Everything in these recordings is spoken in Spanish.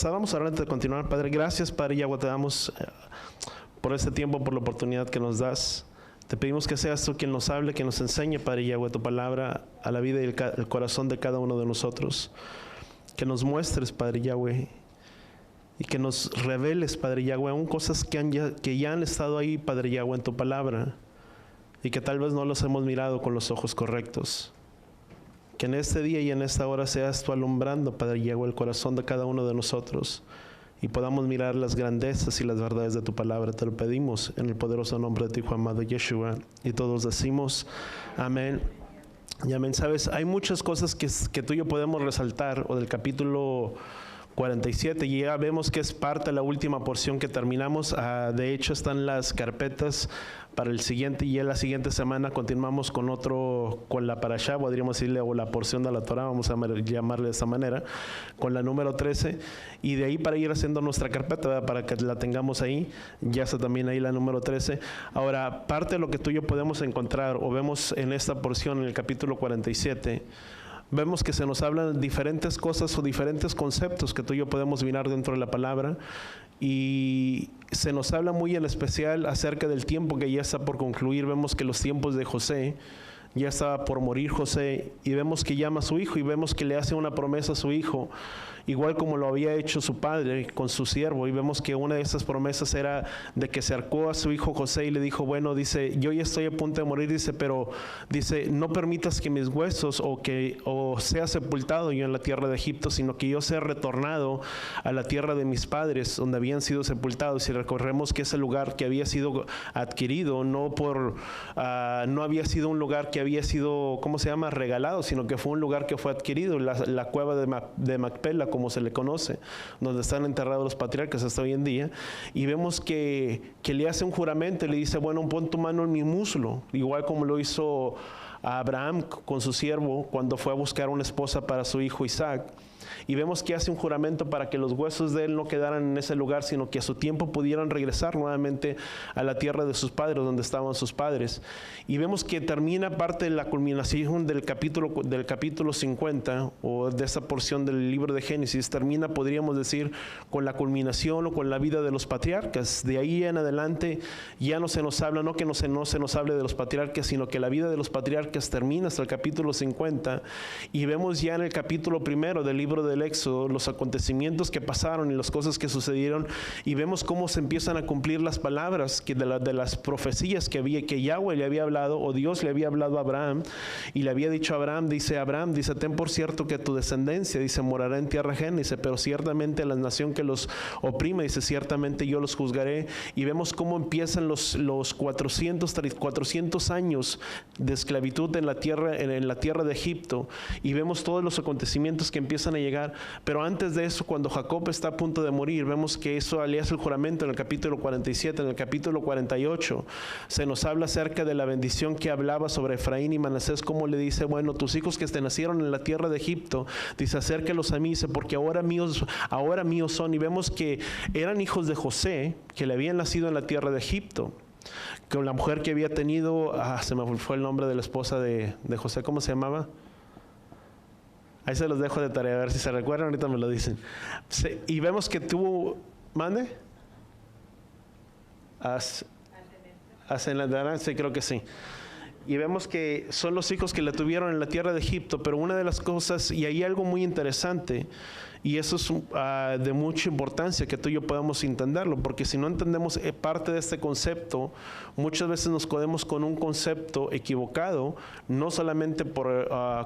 Vamos adelante de continuar, Padre. Gracias, Padre Yahweh, te damos por este tiempo, por la oportunidad que nos das. Te pedimos que seas tú quien nos hable, que nos enseñe, Padre Yahweh, tu palabra a la vida y el corazón de cada uno de nosotros. Que nos muestres, Padre Yahweh, y que nos reveles, Padre Yahweh, aún cosas que ya han estado ahí, Padre Yahweh, en tu palabra, y que tal vez no los hemos mirado con los ojos correctos. Que en este día y en esta hora seas tú alumbrando, Padre Yahweh, el corazón de cada uno de nosotros y podamos mirar las grandezas y las verdades de tu palabra. Te lo pedimos en el poderoso nombre de tu Hijo amado Yeshua. Y todos decimos amén y amén. Sabes, hay muchas cosas que tú y yo podemos resaltar o del capítulo 47, y ya vemos que es parte de la última porción que terminamos. De hecho, están las carpetas para el siguiente, y en la siguiente semana continuamos con la parashá, podríamos decirle, o la porción de la Torah, vamos a llamarle de esa manera, con la número 13, y de ahí para ir haciendo nuestra carpeta, ¿verdad? Para que la tengamos ahí, ya está también ahí la número 13. Ahora, parte de lo que tú y yo podemos encontrar, o vemos en esta porción, en el capítulo 47, vemos que se nos hablan diferentes cosas o diferentes conceptos que tú y yo podemos mirar dentro de la palabra, y se nos habla muy en especial acerca del tiempo que ya está por concluir. Vemos que los tiempos de José, ya estaba por morir José, y vemos que llama a su hijo y vemos que le hace una promesa a su hijo, igual como lo había hecho su padre con su siervo, y vemos que una de esas promesas era de que se acercó a su hijo José y le dijo, bueno, dice, yo ya estoy a punto de morir, dice, pero dice, no permitas que mis huesos o sea sepultado yo en la tierra de Egipto, sino que yo sea retornado a la tierra de mis padres, donde habían sido sepultados. Y recordemos que ese lugar que había sido adquirido, no había sido un lugar que había sido, ¿cómo se llama?, regalado, sino que fue un lugar que fue adquirido, la cueva de Macpela, como se le conoce, donde están enterrados los patriarcas hasta hoy en día. Y vemos que le hace un juramento y le dice, bueno, pon tu mano en mi muslo, igual como lo hizo a Abraham con su siervo cuando fue a buscar una esposa para su hijo Isaac. Y vemos que hace un juramento para que los huesos de él no quedaran en ese lugar, sino que a su tiempo pudieran regresar nuevamente a la tierra de sus padres, donde estaban sus padres. Y vemos que termina parte de la culminación del capítulo 50, o de esa porción del libro de Génesis, termina, podríamos decir, con la culminación o con la vida de los patriarcas. De ahí en adelante ya no se nos habla, no se nos hable de los patriarcas, sino que la vida de los patriarcas termina hasta el capítulo 50, y vemos ya en el capítulo 1 del libro del Éxodo los acontecimientos que pasaron y las cosas que sucedieron, y vemos cómo se empiezan a cumplir las palabras de las profecías que Yahweh le había hablado, o Dios le había hablado a Abraham, y le había dicho a Abraham, dice, ten por cierto que tu descendencia, dice, morará en tierra ajena, dice, pero ciertamente la nación que los oprime, dice, ciertamente yo los juzgaré. Y vemos cómo empiezan los 400 años de esclavitud en la tierra de Egipto, y vemos todos los acontecimientos que empiezan a llegar. Pero antes de eso, cuando Jacob está a punto de morir, vemos que eso le hace el juramento en el capítulo 47. En el capítulo 48 se nos habla acerca de la bendición que hablaba sobre Efraín y Manasés, como le dice, bueno, tus hijos que te nacieron en la tierra de Egipto, dice, acércalos a mí, dice, porque ahora míos son. Y vemos que eran hijos de José, que le habían nacido en la tierra de Egipto, con la mujer que había tenido, se me fue el nombre de la esposa de José, ¿cómo se llamaba? Ahí se los dejo de tarea, a ver si se recuerdan, ahorita me lo dicen. Y vemos que tuvo, ¿mande? Sí, creo que sí. Y vemos que son los hijos que le tuvieron en la tierra de Egipto, pero una de las cosas, y hay algo muy interesante, y eso es de mucha importancia que tú y yo podamos entenderlo, porque si no entendemos parte de este concepto, muchas veces nos codemos con un concepto equivocado, no solamente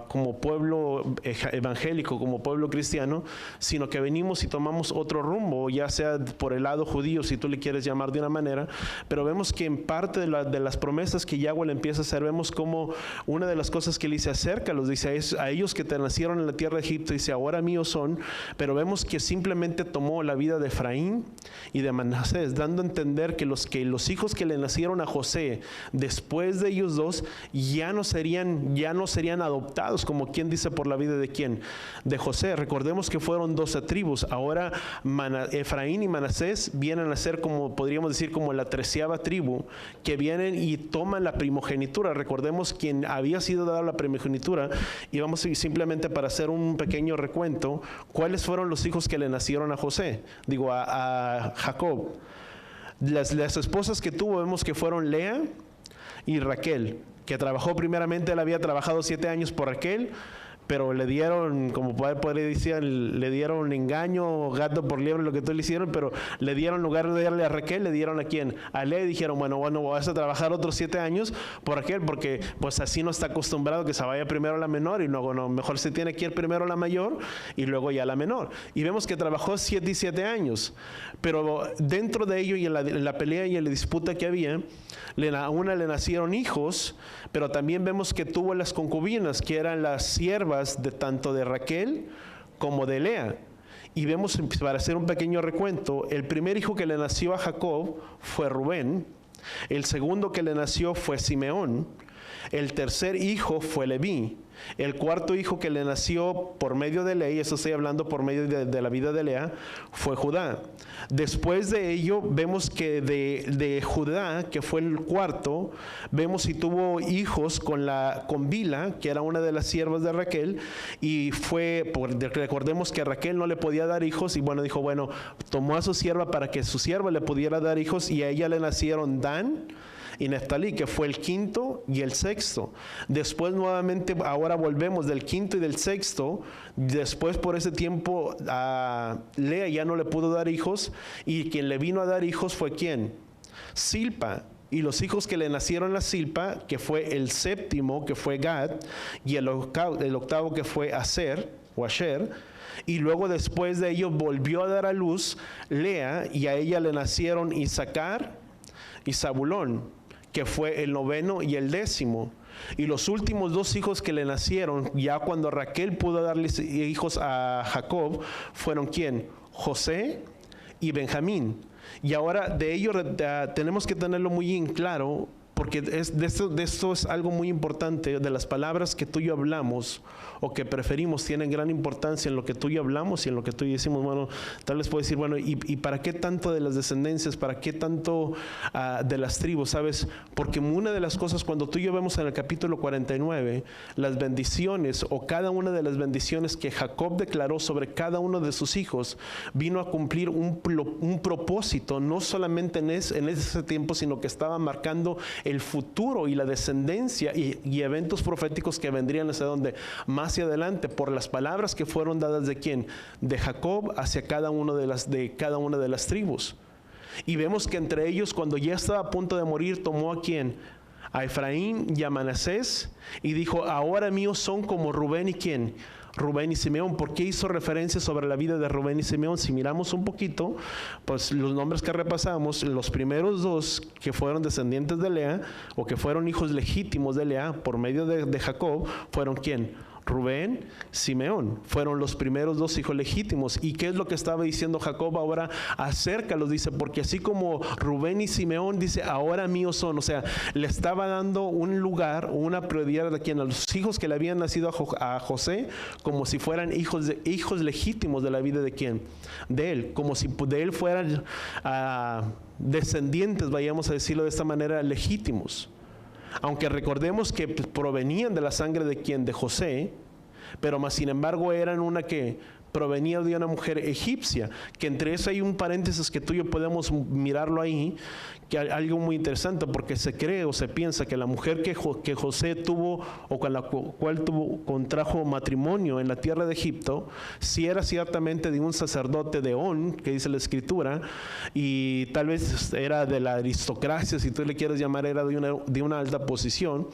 como pueblo evangélico, como pueblo cristiano, sino que venimos y tomamos otro rumbo, ya sea por el lado judío, si tú le quieres llamar de una manera. Pero vemos que en parte de las promesas que Yahweh le empieza a hacer, vemos como una de las cosas que le dice, acércalos, dice, a ellos que te nacieron en la tierra de Egipto, dice, ahora míos son. Pero vemos que simplemente tomó la vida de Efraín y de Manasés, dando a entender que los hijos que le nacieron a José después de ellos dos ya no serían adoptados, como quien dice, por la vida de quién, de José. Recordemos que fueron 12 tribus. Ahora Efraín y Manasés vienen a ser, como podríamos decir, como la 13ª tribu, que vienen y toman la primogenitura. Recordemos quién había sido dada la primogenitura, y vamos a ir simplemente para hacer un pequeño recuento. ¿Cuál ¿cuáles fueron los hijos que le nacieron a Jacob? Las esposas que tuvo vemos que fueron Lea y Raquel, que trabajó primeramente, él había trabajado 7 años por Raquel, pero le dieron, como podría decir, le dieron engaño, gato por liebre, lo que tú le hicieron, pero le dieron, en lugar de darle a Raquel, le dieron ¿a quién? A Lea, y dijeron, bueno, vas a trabajar otros 7 años por Raquel, porque pues así no está acostumbrado que se vaya primero la menor, y luego no, mejor se tiene que ir primero la mayor, y luego ya la menor. Y vemos que trabajó 7 y 7 años, pero dentro de ello y en la pelea y en la disputa que había, a una le nacieron hijos, pero también vemos que tuvo las concubinas, que eran las siervas de tanto de Raquel como de Lea. Y vemos, para hacer un pequeño recuento, el primer hijo que le nació a Jacob fue Rubén, el segundo que le nació fue Simeón, el tercer hijo fue Leví, el cuarto hijo que le nació por medio de Lea, eso estoy hablando por medio de la vida de Lea, fue Judá. Después de ello vemos que de Judá, que fue el cuarto, vemos si tuvo hijos con Bila, que era una de las siervas de Raquel, y recordemos que Raquel no le podía dar hijos, y dijo, tomó a su sierva para que su sierva le pudiera dar hijos, y a ella le nacieron Dan y Neftalí, que fue el quinto y el sexto. Después nuevamente, ahora volvemos del quinto y del sexto. Después, por ese tiempo, a Lea ya no le pudo dar hijos, y quien le vino a dar hijos fue ¿quién? Silpa. Y los hijos que le nacieron a Silpa, que fue el séptimo, que fue Gad, y el octavo que fue Asher, y luego después de ello volvió a dar a luz Lea, y a ella le nacieron Isaacar y Zabulón, que fue el noveno y el 10º. Y los últimos 2 hijos que le nacieron, ya cuando Raquel pudo darle hijos a Jacob, fueron ¿quién? José y Benjamín. Y ahora de ello tenemos que tenerlo muy en claro, porque de esto es algo muy importante. De las palabras que tú y yo hablamos o que preferimos tienen gran importancia en lo que tú y yo hablamos y en lo que tú y yo decimos. Tal vez puedo decir, ¿y para qué tanto de las descendencias? ¿Para qué tanto de las tribus? ¿Sabes? Porque una de las cosas, cuando tú y yo vemos en el capítulo 49, las bendiciones o cada una de las bendiciones que Jacob declaró sobre cada uno de sus hijos, vino a cumplir un propósito, no solamente en ese tiempo, sino que estaba marcando el futuro y la descendencia y eventos proféticos que vendrían hacia donde más hacia adelante, por las palabras que fueron dadas de quién, de Jacob hacia cada una de las tribus. Y vemos que entre ellos, cuando ya estaba a punto de morir, tomó a quién, a Efraín y a Manasés, y dijo, ahora míos son como Rubén y quién, Rubén y Simeón. ¿Por qué hizo referencia sobre la vida de Rubén y Simeón? Si miramos un poquito, pues los nombres que repasamos, los primeros 2 que fueron descendientes de Lea, o que fueron hijos legítimos de Lea por medio de Jacob, fueron ¿quién? Rubén, Simeón, fueron los primeros 2 hijos legítimos. ¿Y qué es lo que estaba diciendo Jacob ahora? Acércalos, dice, porque así como Rubén y Simeón, dice, ahora míos son. O sea, le estaba dando un lugar, una prioridad a los hijos que le habían nacido a José, como si fueran hijos legítimos de la vida de quién, de él, como si de él fueran descendientes, vayamos a decirlo de esta manera, legítimos. Aunque recordemos que provenían de la sangre de quién, de José, pero más sin embargo eran una que provenía de una mujer egipcia, que entre eso hay un paréntesis que tú y yo podemos mirarlo ahí, que hay algo muy interesante, porque se cree o se piensa que la mujer que José tuvo, o con la cual contrajo matrimonio en la tierra de Egipto, si era ciertamente de un sacerdote de On, que dice la escritura, y tal vez era de la aristocracia, si tú le quieres llamar, era de una alta posición,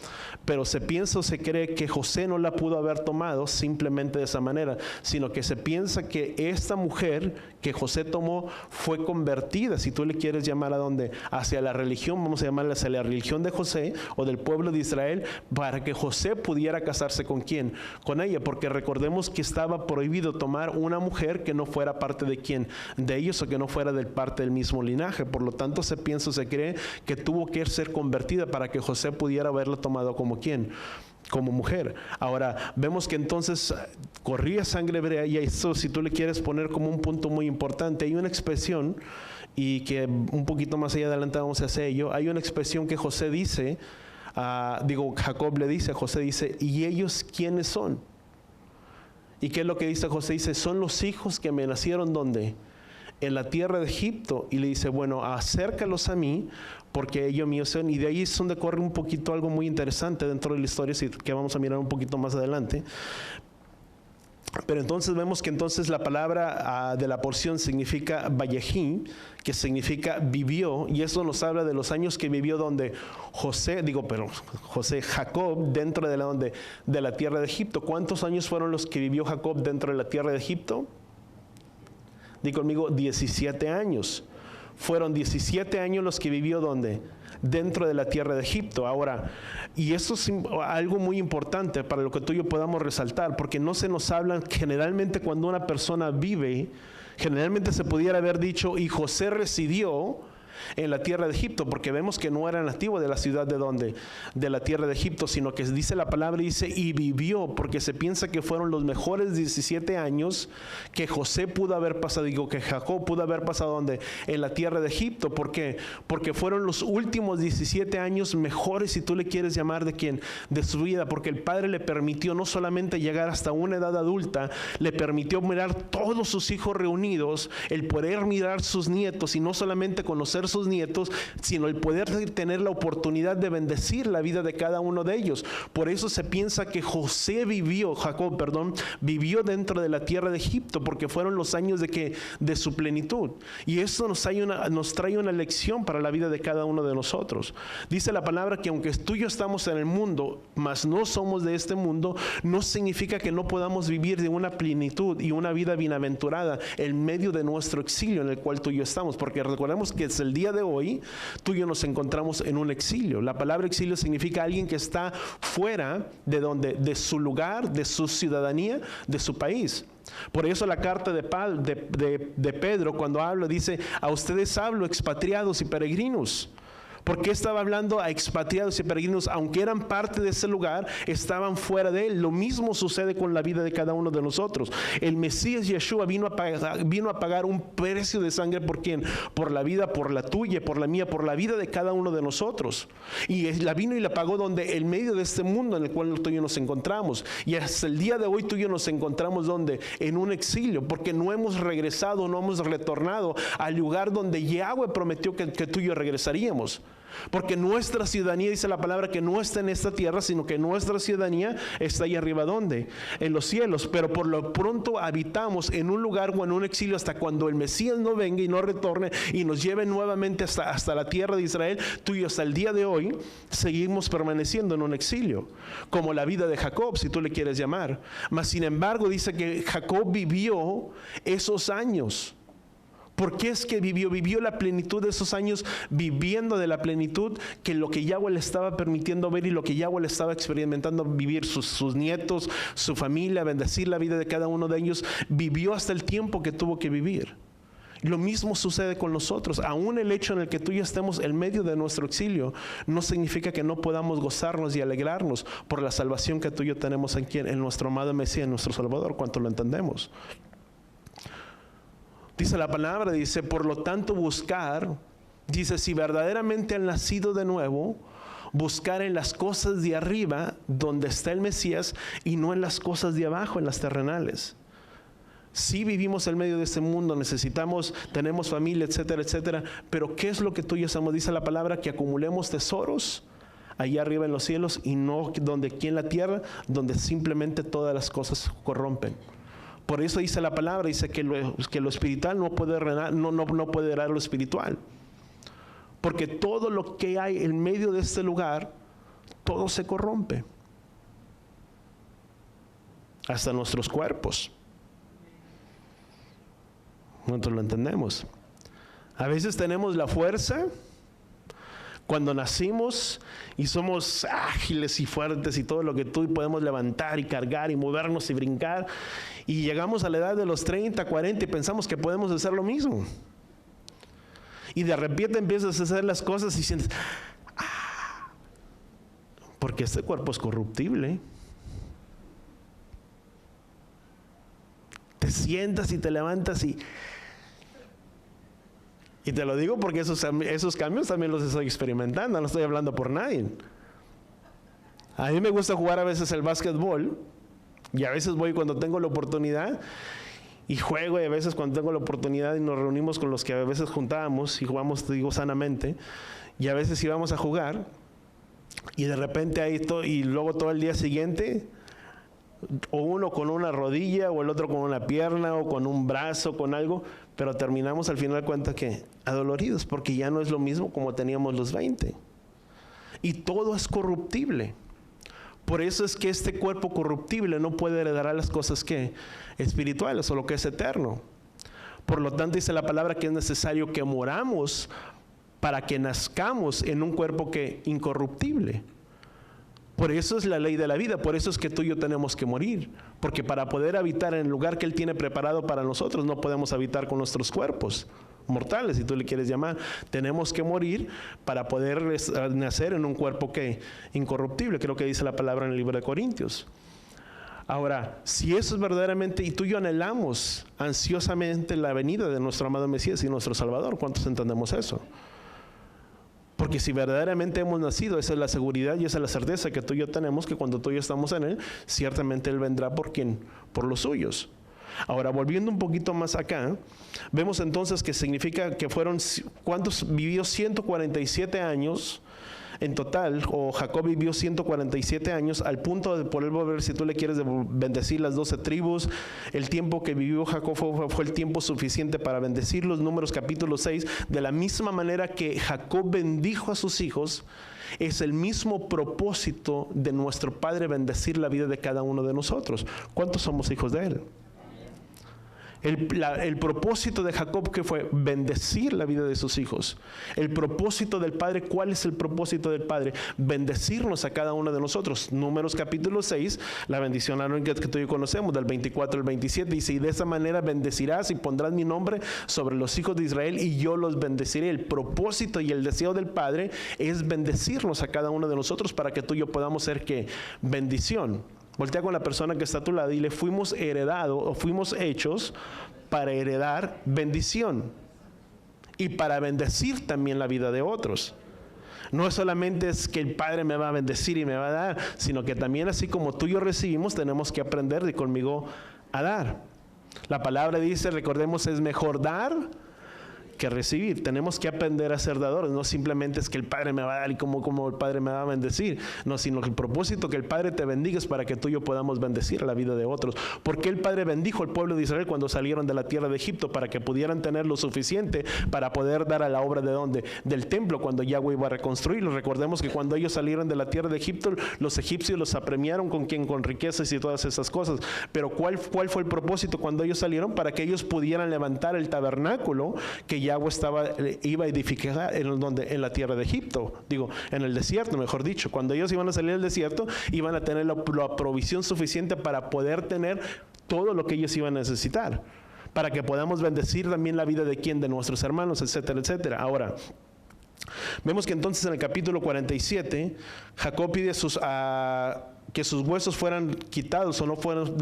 pero se piensa o se cree que José no la pudo haber tomado simplemente de esa manera, sino que se piensa que esta mujer que José tomó fue convertida, si tú le quieres llamar, ¿a dónde? Hacia la religión, vamos a llamarla hacia la religión de José o del pueblo de Israel, para que José pudiera casarse ¿con quién? Con ella, porque recordemos que estaba prohibido tomar una mujer que no fuera parte de quién, de ellos, o que no fuera del parte del mismo linaje. Por lo tanto, se piensa o se cree que tuvo que ser convertida para que José pudiera haberla tomado como quién, como mujer. Ahora, vemos que entonces corría sangre hebrea, y eso, si tú le quieres poner como un punto muy importante, hay una expresión, y que un poquito más allá adelante vamos a hacer ello, hay una expresión que José dice, Jacob le dice a José, dice, ¿y ellos quiénes son? ¿Y qué es lo que dice José? Dice, son los hijos que me nacieron, ¿dónde? En la tierra de Egipto. Y le dice, bueno, acércalos a mí, porque ellos míos son. Y de ahí es donde corre un poquito algo muy interesante dentro de la historia, que vamos a mirar un poquito más adelante. Pero entonces vemos que entonces la palabra de la porción significa Vayejí, que significa vivió, y eso nos habla de los años que vivió donde Jacob dentro de la tierra de Egipto. ¿Cuántos años fueron los que vivió Jacob dentro de la tierra de Egipto? Di conmigo, 17 años. Fueron 17 años los que vivió ¿dónde? Dentro de la tierra de Egipto. Ahora, y eso es algo muy importante para lo que tú y yo podamos resaltar, porque no se nos habla generalmente cuando una persona vive, generalmente se pudiera haber dicho, y José residió en la tierra de Egipto, porque vemos que no era nativo de la ciudad de la tierra de Egipto, sino que dice la palabra, dice, y vivió, porque se piensa que fueron los mejores 17 años que José pudo haber pasado, que Jacob pudo haber pasado ¿dónde? En la tierra de Egipto. ¿Por qué? Porque fueron los últimos 17 años mejores, si tú le quieres llamar, ¿de quién? De su vida, porque el padre le permitió no solamente llegar hasta una edad adulta, le permitió mirar todos sus hijos reunidos, el poder mirar sus nietos, y no solamente conocer sus nietos, sino el poder tener la oportunidad de bendecir la vida de cada uno de ellos. Por eso se piensa que Jacob vivió dentro de la tierra de Egipto, porque fueron los años de su plenitud. Y eso nos trae una lección para la vida de cada uno de nosotros. Dice la palabra que aunque tú y yo estamos en el mundo, mas no somos de este mundo, no significa que no podamos vivir de una plenitud y una vida bienaventurada en medio de nuestro exilio en el cual tú y yo estamos, porque recordemos que es el día de hoy, tú y yo nos encontramos en un exilio. La palabra exilio significa alguien que está fuera de su lugar, de su ciudadanía, de su país. Por eso la carta de Pedro, cuando habla, dice, a ustedes hablo, expatriados y peregrinos. ¿Por qué estaba hablando a expatriados y peregrinos? Aunque eran parte de ese lugar, estaban fuera de él. Lo mismo sucede con la vida de cada uno de nosotros. El Mesías Yeshua vino a pagar un precio de sangre. ¿Por quién? Por la vida, por la tuya, por la mía, por la vida de cada uno de nosotros. Y la vino y la pagó donde, en medio de este mundo en el cual tú y yo nos encontramos. Y hasta el día de hoy tú y yo nos encontramos donde, en un exilio, porque no hemos regresado, no hemos retornado al lugar donde Yahweh prometió que tú y yo regresaríamos. Porque nuestra ciudadanía, dice la palabra, que no está en esta tierra, sino que nuestra ciudadanía está ahí arriba. ¿Dónde? En los cielos. Pero por lo pronto habitamos en un lugar o en un exilio hasta cuando el Mesías no venga y no retorne y nos lleve nuevamente hasta la tierra de Israel. Tú y yo hasta el día de hoy seguimos permaneciendo en un exilio, como la vida de Jacob, si tú le quieres llamar. Mas sin embargo dice que Jacob vivió esos años. ¿Por qué es que vivió la plenitud de esos años, viviendo de la plenitud que lo que Yahweh le estaba permitiendo ver y lo que Yahweh le estaba experimentando vivir, sus nietos, su familia, bendecir la vida de cada uno de ellos? Vivió hasta el tiempo que tuvo que vivir. Lo mismo sucede con nosotros. Aún el hecho en el que tú y yo estemos en medio de nuestro exilio no significa que no podamos gozarnos y alegrarnos por la salvación que tú y yo tenemos aquí en nuestro amado Mesías, en nuestro Salvador, cuanto lo entendemos. Dice la palabra, dice, por lo tanto buscar, dice, si verdaderamente han nacido de nuevo, buscar en las cosas de arriba, donde está el Mesías, y no en las cosas de abajo, en las terrenales. Sí vivimos en medio de este mundo, tenemos familia, etcétera, etcétera, pero ¿qué es lo que tú y yo hacemos? Dice la palabra que acumulemos tesoros allá arriba en los cielos y no donde aquí en la tierra, donde simplemente todas las cosas corrompen. Por eso dice la palabra, dice que lo espiritual no puede heredar lo espiritual. Porque todo lo que hay en medio de este lugar, todo se corrompe. Hasta nuestros cuerpos. Nosotros lo entendemos. A veces tenemos la fuerza cuando nacimos y somos ágiles y fuertes y todo lo que tú y podemos levantar y cargar y movernos y brincar. Y llegamos a la edad de los 30, 40 y pensamos que podemos hacer lo mismo. Y de repente empiezas a hacer las cosas y sientes, porque este cuerpo es corruptible. Te sientas y te levantas y te lo digo porque esos cambios también los estoy experimentando, no estoy hablando por nadie. A mí me gusta jugar a veces el básquetbol Y a veces voy cuando tengo la oportunidad y juego, y a veces cuando tengo la oportunidad y nos reunimos con los que a veces juntábamos y jugamos, digo, sanamente, y a veces íbamos a jugar y de repente ahí y luego todo el día siguiente, o uno con una rodilla o el otro con una pierna o con un brazo, con algo, pero terminamos al final cuenta que adoloridos, porque ya no es lo mismo como teníamos los 20. Y todo es corruptible. Por eso es que este cuerpo corruptible no puede heredar a las cosas que espirituales o lo que es eterno. Por lo tanto, dice la palabra que es necesario que moramos para que nazcamos en un cuerpo que incorruptible. Por eso es la ley de la vida, por eso es que tú y yo tenemos que morir, porque para poder habitar en el lugar que Él tiene preparado para nosotros, no podemos habitar con nuestros cuerpos mortales, si tú le quieres llamar. Tenemos que morir para poder nacer en un cuerpo que incorruptible, creo que dice la palabra en el libro de Corintios. Ahora, si eso es verdaderamente, y tú y yo anhelamos ansiosamente la venida de nuestro amado Mesías y nuestro Salvador, ¿cuántos entendemos eso? Porque si verdaderamente hemos nacido, esa es la seguridad y esa es la certeza que tú y yo tenemos, que cuando tú y yo estamos en Él, ciertamente Él vendrá ¿por quién? Por los suyos. Ahora, volviendo un poquito más acá, vemos entonces que significa que fueron, ¿cuántos vivió? 147 años en total, o Jacob vivió 147 años, al punto de poder volver, si tú le quieres bendecir las 12 tribus. El tiempo que vivió Jacob fue el tiempo suficiente para bendecir los Números capítulo 6. De la misma manera que Jacob bendijo a sus hijos, es el mismo propósito de nuestro Padre bendecir la vida de cada uno de nosotros. ¿Cuántos somos hijos de Él? El propósito de Jacob, que fue bendecir la vida de sus hijos. El propósito del Padre, ¿cuál es el propósito del Padre? Bendecirnos a cada uno de nosotros. Números capítulo 6, la bendición que tú y yo conocemos, del 24 al 27, dice: y de esa manera bendecirás y pondrás mi nombre sobre los hijos de Israel y yo los bendeciré. El propósito y el deseo del Padre es bendecirnos a cada uno de nosotros para que tú y yo podamos ser, ¿qué? Bendición. Voltea con la persona que está a tu lado y le fuimos heredados o fuimos hechos para heredar bendición y para bendecir también la vida de otros. No solamente es que el Padre me va a bendecir y me va a dar, sino que también así como tú y yo recibimos, tenemos que aprender de conmigo a dar. La palabra dice, recordemos, es mejor dar que recibir. Tenemos que aprender a ser dadores. No simplemente es que el Padre me va a dar y como el Padre me va a bendecir. No, sino que el propósito que el Padre te bendiga es para que tú y yo podamos bendecir la vida de otros. Porque el Padre bendijo al pueblo de Israel cuando salieron de la tierra de Egipto, para que pudieran tener lo suficiente para poder dar a la obra de ¿dónde? Del templo, cuando Yahweh iba a reconstruirlo. Recordemos que cuando ellos salieron de la tierra de Egipto, los egipcios los apremiaron con riquezas y todas esas cosas. Pero ¿cuál fue el propósito cuando ellos salieron? Para que ellos pudieran levantar el tabernáculo que Yahweh iba a edificar en la tierra de Egipto, en el desierto, mejor dicho. Cuando ellos iban a salir del desierto, iban a tener la provisión suficiente para poder tener todo lo que ellos iban a necesitar, para que podamos bendecir también la vida de quién, de nuestros hermanos, etcétera, etcétera. Ahora, vemos que entonces en el capítulo 47, Jacob pide que sus huesos fueran quitados o no fueran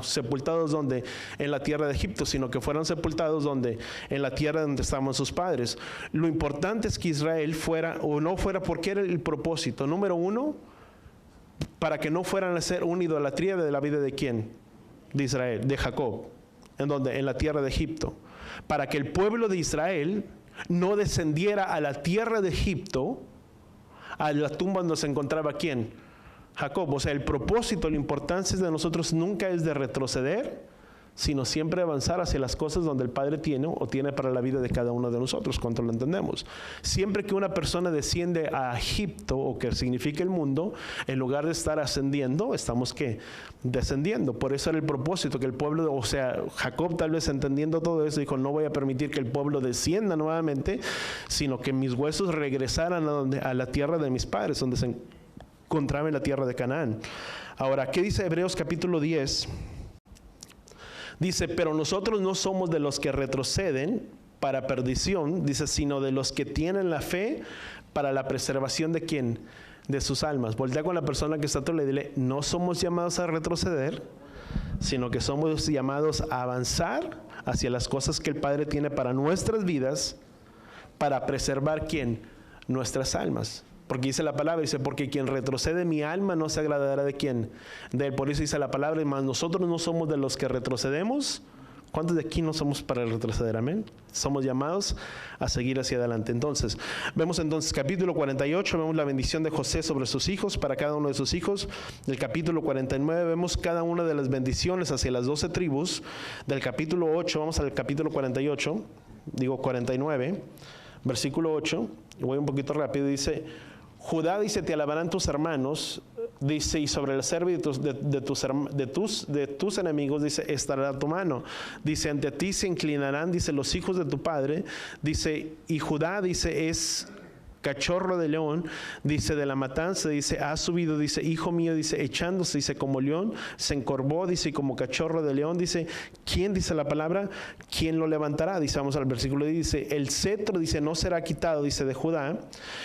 sepultados donde en la tierra de Egipto, sino que fueran sepultados donde en la tierra donde estaban sus padres. Lo importante es que Israel fuera o no fuera, porque era el propósito. Número uno, para que no fueran a ser una idolatría de la vida de quién, de Israel, de Jacob, en la tierra de Egipto, para que el pueblo de Israel no descendiera a la tierra de Egipto, a la tumba donde se encontraba quién, Jacob. O sea, el propósito, la importancia de nosotros nunca es de retroceder, sino siempre avanzar hacia las cosas donde el Padre tiene para la vida de cada uno de nosotros, cuanto lo entendemos. Siempre que una persona desciende a Egipto, o que significa el mundo, en lugar de estar ascendiendo, estamos ¿qué? Descendiendo. Por eso era el propósito, que el pueblo, o sea, Jacob, tal vez entendiendo todo eso, dijo: no voy a permitir que el pueblo descienda nuevamente, sino que mis huesos regresaran a la tierra de mis padres, donde se encontraba en la tierra de Canaán. Ahora, ¿qué dice Hebreos capítulo 10? Dice: pero nosotros no somos de los que retroceden para perdición, dice, sino de los que tienen la fe para la preservación de ¿quién? De sus almas. Voltea con la persona que está a tu lado y dile: no somos llamados a retroceder, sino que somos llamados a avanzar hacia las cosas que el Padre tiene para nuestras vidas, para preservar ¿quién? Nuestras almas. Porque dice la palabra, dice, porque quien retrocede mi alma no se agradará de quién, de él. Por eso dice la palabra, más nosotros no somos de los que retrocedemos. ¿Cuántos de aquí no somos para retroceder? Amén. Somos llamados a seguir hacia adelante. Entonces, vemos entonces capítulo 48, vemos la bendición de José sobre sus hijos, para cada uno de sus hijos. Del capítulo 49 vemos cada una de las bendiciones hacia las 12 tribus. Del capítulo 8, vamos al capítulo 48, digo 49, versículo 8, voy un poquito rápido, dice, Judá, dice, te alabarán tus hermanos, dice, y sobre el cervo de tus enemigos, dice, estará tu mano. Dice, ante ti se inclinarán, dice, los hijos de tu padre. Dice, y Judá, dice, es cachorro de león, dice, de la matanza, dice, ha subido, dice, hijo mío, dice, echándose, dice, como león, se encorvó, dice, como cachorro de león, dice, ¿quién, dice la palabra? ¿Quién lo levantará? Dice, vamos al versículo, dice, el cetro, dice, no será quitado, dice, de Judá,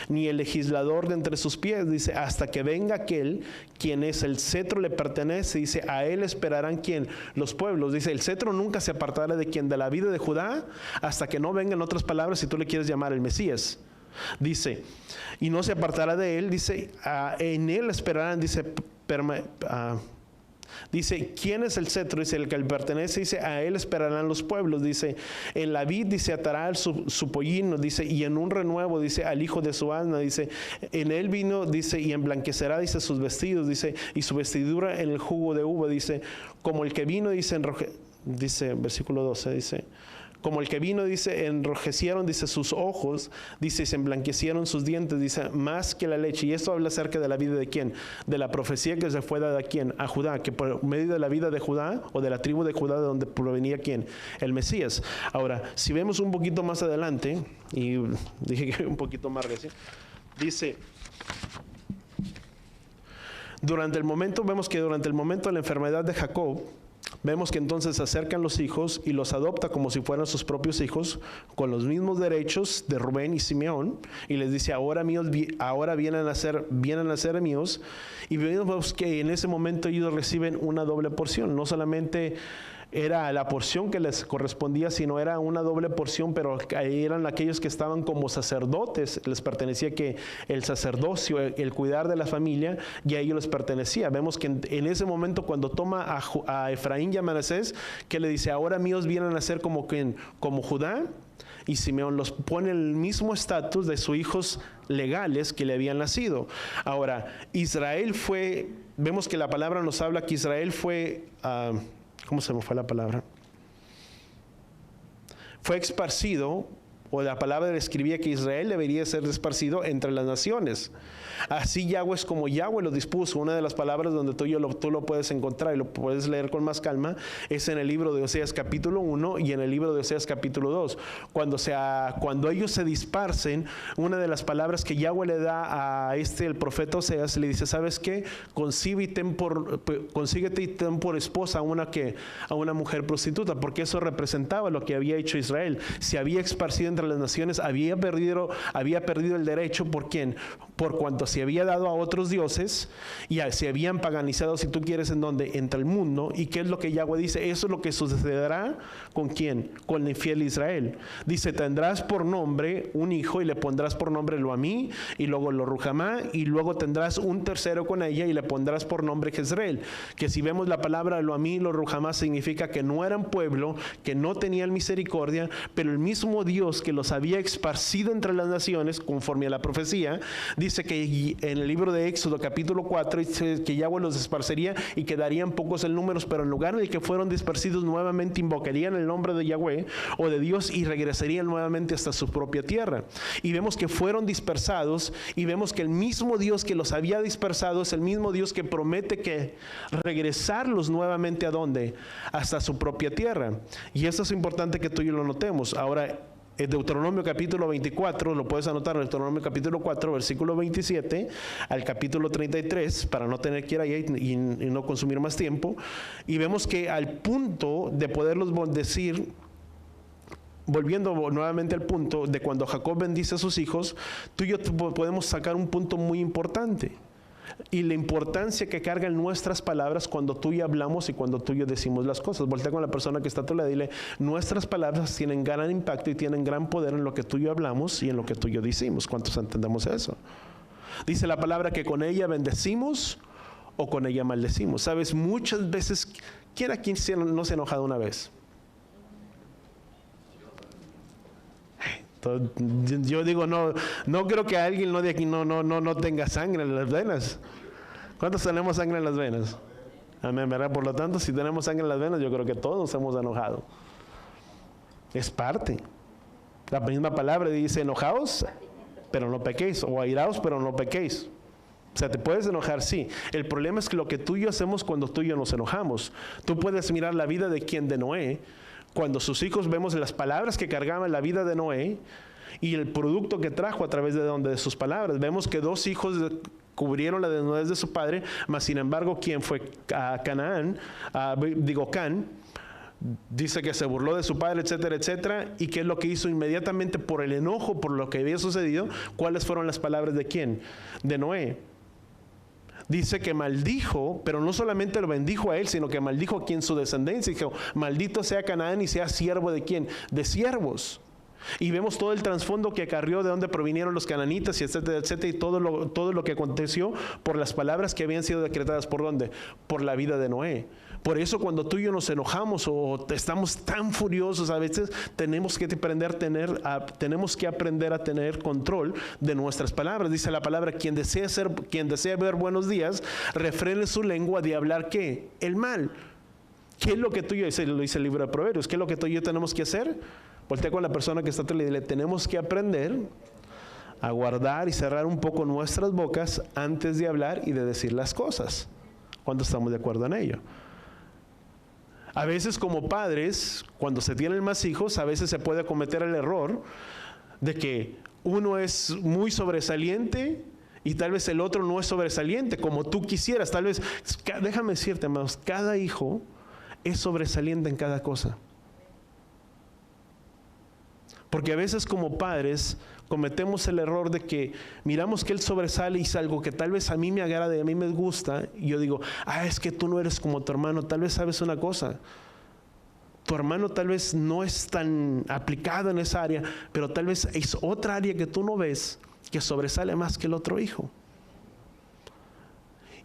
ni el legislador de entre sus pies, dice, hasta que venga aquel, quien es el cetro le pertenece, dice, a él esperarán, ¿quién? Los pueblos, dice, el cetro nunca se apartará de quien, de la vida de Judá, hasta que no venga, en otras palabras, si tú le quieres llamar el Mesías. Dice, y no se apartará de él, dice, en él esperarán, dice, dice, ¿quién es el cetro? Dice, el que le pertenece, dice, a él esperarán los pueblos, dice, en la vid, dice, atará su pollino, dice, y en un renuevo, dice, al hijo de su asna, dice, en él vino, dice, y emblanquecerá, dice, sus vestidos, dice, y su vestidura en el jugo de uva, dice, como el que vino, dice, dice, versículo 12, dice, como el que vino, dice, enrojecieron, dice, sus ojos, dice, se emblanquecieron sus dientes, dice, más que la leche. Y esto habla acerca de la vida de quién, de la profecía que se fue dada a quién, a Judá, que por medio de la vida de Judá, o de la tribu de Judá, de donde provenía quién, el Mesías. Ahora, si vemos un poquito más adelante, y dije que un poquito más recién, dice, vemos que durante el momento de la enfermedad de Jacob, vemos que entonces se acercan los hijos y los adopta como si fueran sus propios hijos, con los mismos derechos de Rubén y Simeón, y les dice, ahora vienen a ser míos, y vemos que en ese momento ellos reciben una doble porción, no solamente era la porción que les correspondía, sino era una doble porción, pero eran aquellos que estaban como sacerdotes, les pertenecía que el sacerdocio, el cuidar de la familia, y a ellos les pertenecía. Vemos que en ese momento cuando toma a Efraín y a Manasés, que le dice, ahora míos vienen a ser como Judá y Simeón, los pone en el mismo estatus de sus hijos legales que le habían nacido. Ahora, Israel vemos que la palabra nos habla que Israel fue... ¿cómo se me fue la palabra? Fue esparcido, o la palabra describía que Israel debería ser esparcido entre las naciones. Así Yahweh es como Yahweh lo dispuso. Una de las palabras donde tú lo puedes encontrar y lo puedes leer con más calma es en el libro de Oseas capítulo 1 y en el libro de Oseas capítulo 2. Cuando ellos se dispersen, una de las palabras que Yahweh le da a el profeta Oseas, le dice, ¿sabes qué? Consíguete y ten por esposa a una mujer prostituta, porque eso representaba lo que había hecho Israel. Se había esparcido entre las naciones, había perdido el derecho. ¿Por quién? Por cuanto se había dado a otros dioses y se habían paganizado, si tú quieres, ¿en dónde? Entre el mundo. ¿Y qué es lo que Yahweh dice? Eso es lo que sucederá ¿con quién? Con el infiel Israel. Dice, tendrás por nombre un hijo y le pondrás por nombre Loamí y luego lo Ruhamá, y luego tendrás un tercero con ella y le pondrás por nombre Jezreel. Que si vemos la palabra Loamí y lo Ruhamá, significa que no eran pueblo, que no tenían misericordia, pero el mismo Dios que los había esparcido entre las naciones, conforme a la profecía, dice que en el libro de Éxodo capítulo 4, dice que Yahweh los esparcería y quedarían pocos en números, pero en lugar de que fueron dispersidos, nuevamente invocarían el nombre de Yahweh o de Dios y regresarían nuevamente hasta su propia tierra. Y vemos que fueron dispersados, y vemos que el mismo Dios que los había dispersado es el mismo Dios que promete que regresarlos nuevamente ¿a dónde? Hasta su propia tierra. Y esto es importante que tú y yo lo notemos. Ahora, en Deuteronomio capítulo 24, lo puedes anotar en Deuteronomio capítulo 4, versículo 27 al capítulo 33, para no tener que ir ahí y no consumir más tiempo. Y vemos que al punto de poderlos bendecir, volviendo nuevamente al punto de cuando Jacob bendice a sus hijos, tú y yo podemos sacar un punto muy importante. Y la importancia que cargan nuestras palabras cuando tú y yo hablamos y cuando tú y yo decimos las cosas. Voltea con la persona que está a tu lado y dile, nuestras palabras tienen gran impacto y tienen gran poder en lo que tú y yo hablamos y en lo que tú y yo decimos. ¿Cuántos entendemos eso? Dice la palabra que con ella bendecimos o con ella maldecimos. Sabes, muchas veces, ¿quién aquí no se ha enojado una vez? Yo digo, no creo que alguien de aquí no tenga sangre en las venas. ¿Cuántos tenemos sangre en las venas? Amén, ¿verdad? Por lo tanto, si tenemos sangre en las venas, yo creo que todos nos hemos enojado. Es parte. La misma palabra dice, enojaos, pero no pequéis, o airaos, pero no pequéis. O sea, te puedes enojar, sí. El problema es que lo que tú y yo hacemos cuando tú y yo nos enojamos. Tú puedes mirar la vida de Noé. Cuando sus hijos, vemos las palabras que cargaban la vida de Noé y el producto que trajo a través de sus palabras. Vemos que 2 hijos cubrieron la desnudez de su padre, mas sin embargo, ¿quién fue? Can, dice que se burló de su padre, etcétera, etcétera. ¿Y qué es lo que hizo inmediatamente por el enojo, por lo que había sucedido? ¿Cuáles fueron las palabras de quién? De Noé. Dice que maldijo, pero no solamente lo bendijo a él, sino que maldijo a quien su descendencia. Dijo, maldito sea Canaán y sea siervo de quién? De siervos. Y vemos todo el trasfondo que acarrió de dónde provinieron los cananitas y etcétera, etcétera, y todo lo que aconteció por las palabras que habían sido decretadas. ¿Por dónde? Por la vida de Noé. Por eso cuando tú y yo nos enojamos o estamos tan furiosos, a veces tenemos que aprender a tener control de nuestras palabras. Dice la palabra, quien desea ver buenos días, refrene su lengua de hablar ¿qué? El mal. ¿Qué es lo que tú y yo, lo dice el libro de Proverbios, qué es lo que tú y yo tenemos que hacer? Voltea con la persona que está a tu lado y dile, tenemos que aprender a guardar y cerrar un poco nuestras bocas antes de hablar y de decir las cosas. ¿Cuántos estamos de acuerdo en ello? A veces como padres, cuando se tienen más hijos, a veces se puede cometer el error de que uno es muy sobresaliente y tal vez el otro no es sobresaliente como tú quisieras. Tal vez, déjame decirte, hermanos, cada hijo es sobresaliente en cada cosa. Porque a veces como padres cometemos el error de que miramos que él sobresale y es algo que tal vez a mí me agrada y a mí me gusta. Y yo digo, es que tú no eres como tu hermano. Tal vez sabes una cosa. Tu hermano tal vez no es tan aplicado en esa área, pero tal vez es otra área que tú no ves que sobresale más que el otro hijo.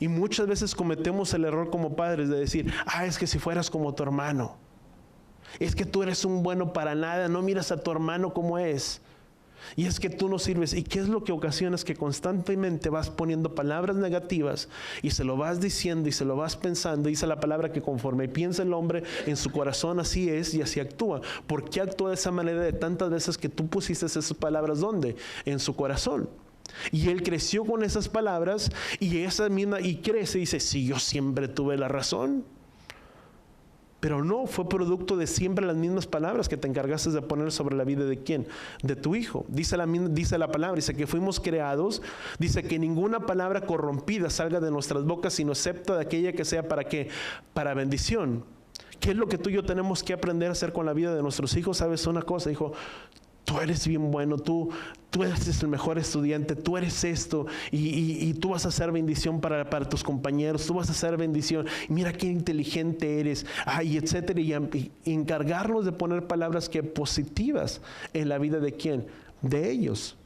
Y muchas veces cometemos el error como padres de decir, es que si fueras como tu hermano. Es que tú eres un bueno para nada, no miras a tu hermano como es. Y es que tú no sirves. ¿Y qué es lo que ocasionas? Que constantemente vas poniendo palabras negativas y se lo vas diciendo y se lo vas pensando. Dice la palabra que conforme piensa el hombre en su corazón, así es y así actúa. ¿Por qué actúa de esa manera de tantas veces que tú pusiste esas palabras? ¿Dónde? En su corazón. Y él creció con esas palabras y crece y dice, sí, yo siempre tuve la razón. Pero no, fue producto de siempre las mismas palabras que te encargaste de poner sobre la vida de quién, de tu hijo. Dice la palabra, dice que fuimos creados, dice que ninguna palabra corrompida salga de nuestras bocas, sino excepto de aquella que sea para qué, para bendición. ¿Qué es lo que tú y yo tenemos que aprender a hacer con la vida de nuestros hijos? ¿Sabes una cosa, hijo? Tú eres bien bueno, tú eres el mejor estudiante, tú eres esto y tú vas a ser bendición para tus compañeros, tú vas a ser bendición. Mira qué inteligente eres, y etcétera. Y encargarnos de poner palabras que positivas en la vida de quién, de ellos.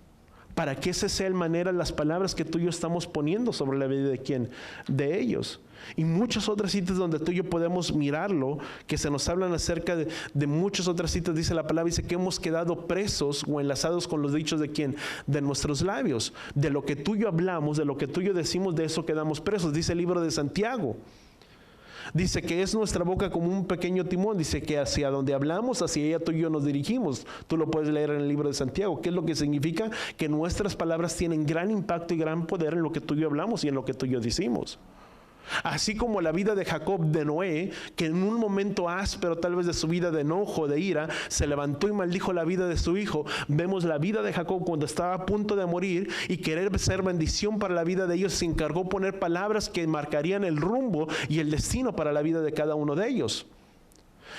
Para que esa sea la manera, las palabras que tú y yo estamos poniendo sobre la vida de quién, de ellos. Y muchas otras citas donde tú y yo podemos mirarlo, que se nos hablan acerca de muchas otras citas. Dice la palabra, dice que hemos quedado presos o enlazados con los dichos de quién, de nuestros labios. De lo que tú y yo hablamos, de lo que tú y yo decimos, de eso quedamos presos. Dice el libro de Santiago. Dice que es nuestra boca como un pequeño timón. Dice que hacia donde hablamos, hacia ella tú y yo nos dirigimos. Tú lo puedes leer en el libro de Santiago. ¿Qué es lo que significa? Que nuestras palabras tienen gran impacto y gran poder en lo que tú y yo hablamos y en lo que tú y yo decimos. Así como la vida de Jacob, de Noé, que en un momento áspero tal vez de su vida de enojo, de ira, se levantó y maldijo la vida de su hijo. Vemos la vida de Jacob cuando estaba a punto de morir y querer ser bendición para la vida de ellos. Se encargó poner palabras que marcarían el rumbo y el destino para la vida de cada uno de ellos.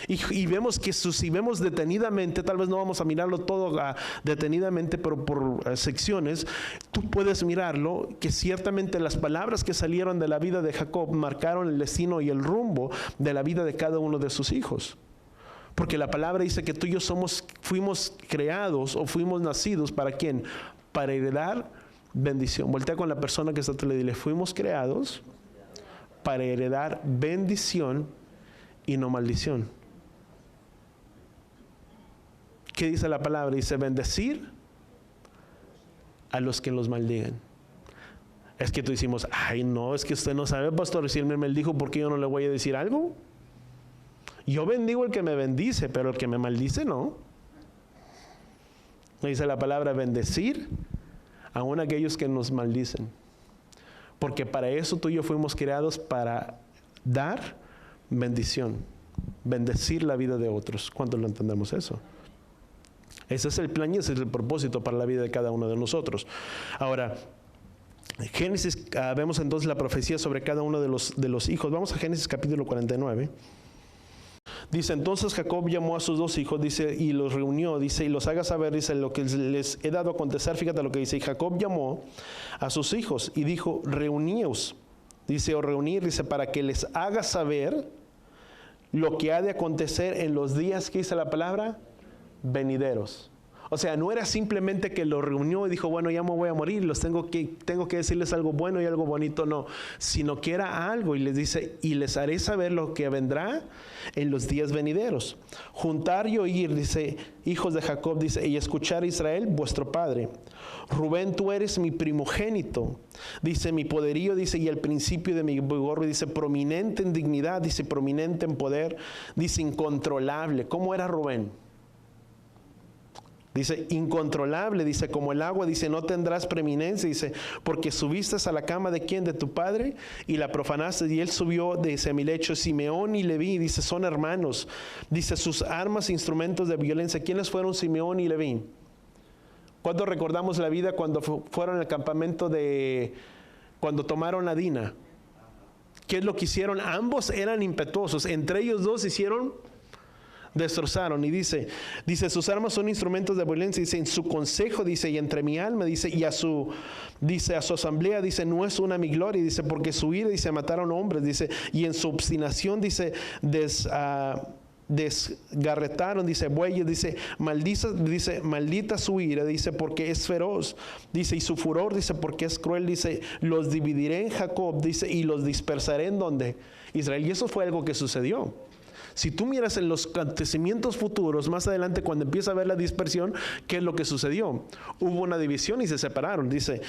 Y vemos que si vemos detenidamente, tal vez no vamos a mirarlo todo detenidamente, pero por secciones, tú puedes mirarlo, que ciertamente las palabras que salieron de la vida de Jacob marcaron el destino y el rumbo de la vida de cada uno de sus hijos. Porque la palabra dice que tú y yo fuimos creados o fuimos nacidos, ¿para quién? Para heredar bendición. Voltea con la persona que está te le dile, fuimos creados para heredar bendición y no maldición. ¿Qué dice la palabra? Dice bendecir a los que los maldigan. Es que tú decimos, ay no, es que usted no sabe, pastor, si él me maldijo, ¿por qué yo no le voy a decir algo? Yo bendigo al que me bendice, pero el que me maldice no. Dice la palabra bendecir aún a aquellos que nos maldicen. Porque para eso tú y yo fuimos creados, para dar bendición, bendecir la vida de otros. ¿Cuántos lo entendemos eso? Ese es el plan y ese es el propósito para la vida de cada uno de nosotros. Ahora, Génesis, vemos entonces la profecía sobre cada uno de los hijos. Vamos a Génesis capítulo 49. Dice, entonces Jacob llamó a sus 2 hijos, dice, y los reunió, dice, y los haga saber, dice, lo que les he dado a acontecer. Fíjate lo que dice, y Jacob llamó a sus hijos y dijo, reuníos, dice, o reunir, dice, para que les haga saber lo que ha de acontecer en los días, ¿qué dice la palabra? Venideros. O sea, no era simplemente que los reunió y dijo, bueno, ya me voy a morir, tengo que decirles algo bueno y algo bonito, no, sino que era algo, y les dice, y les haré saber lo que vendrá en los días venideros. Juntar y oír, dice, hijos de Jacob, dice, y escuchar Israel, vuestro padre. Rubén, tú eres mi primogénito, dice, mi poderío, dice, y el principio de mi vigor, dice, prominente en dignidad, dice, prominente en poder, dice, incontrolable. ¿Cómo era Rubén? Dice, incontrolable, dice, como el agua, dice, no tendrás preeminencia, dice, porque subiste a la cama de quién, de tu padre, y la profanaste, y él subió, dice, a mi lecho. Simeón y Leví, dice, son hermanos, dice, sus armas, instrumentos de violencia. ¿Quiénes fueron Simeón y Leví? ¿Cuándo recordamos la vida cuando fueron al campamento cuando tomaron a Dina? ¿Qué es lo que hicieron? Ambos eran impetuosos, entre ellos dos destrozaron. Y dice, sus armas son instrumentos de violencia, dice, en su consejo, dice, y entre mi alma, dice, y a su asamblea, dice, no es una mi gloria, dice, porque su ira, dice, mataron hombres, dice, y en su obstinación, dice, desgarretaron, dice, bueyes, dice, maldita su ira, dice, porque es feroz, dice, y su furor, dice, porque es cruel, dice, los dividiré en Jacob, dice, y los dispersaré en donde Israel. Y eso fue algo que sucedió. Si tú miras en los acontecimientos futuros, más adelante cuando empieza a ver la dispersión, ¿qué es lo que sucedió? Hubo una división y se separaron. Dice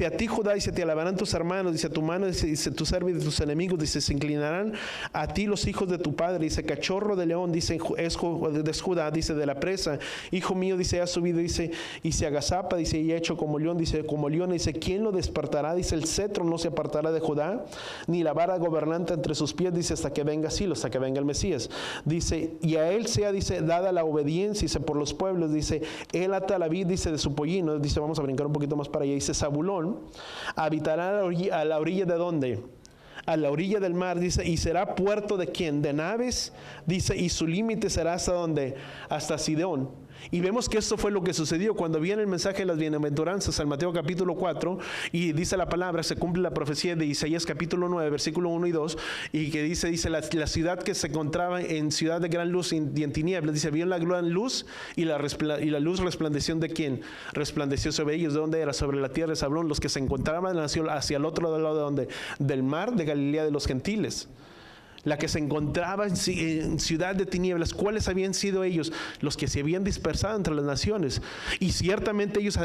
a ti Judá, dice, te alabarán tus hermanos, dice, a tu mano, dice, tu servo y de tus enemigos, dice, se inclinarán a ti los hijos de tu padre, dice, cachorro de león, dice, es Judá, dice, de la presa, hijo mío, dice, ha subido, dice, y se agazapa, dice, y ha hecho como león, dice, ¿quién lo despertará? Dice, el cetro no se apartará de Judá, ni la vara gobernante entre sus pies, dice, hasta que venga Silo, hasta que venga el Mesías. Dice, y a él sea, dice, dada la obediencia, dice, por los pueblos, dice, él ata la vid, dice, de su pollino, dice, vamos a brincar un poquito más para allá, dice, Zabulón habitará a la orilla de ¿dónde? A la orilla del mar, dice, y será puerto de ¿quién? De naves, dice, y su límite será hasta ¿dónde? Hasta Sidón. Y vemos que esto fue lo que sucedió cuando viene el mensaje de las bienaventuranzas al Mateo capítulo 4 y dice la palabra, se cumple la profecía de Isaías capítulo 9 versículo 1 y 2 y que dice la ciudad que se encontraba en ciudad de gran luz y en tinieblas, dice, vio la gran luz y la luz resplandeció ¿de quién? Resplandeció sobre ellos. ¿De dónde era? Sobre la tierra de Zabulón, los que se encontraban hacia el otro lado de ¿dónde? Del mar de Galilea de los gentiles. La que se encontraba en ciudad de tinieblas. ¿Cuáles habían sido ellos? Los que se habían dispersado entre las naciones. Y ciertamente ellos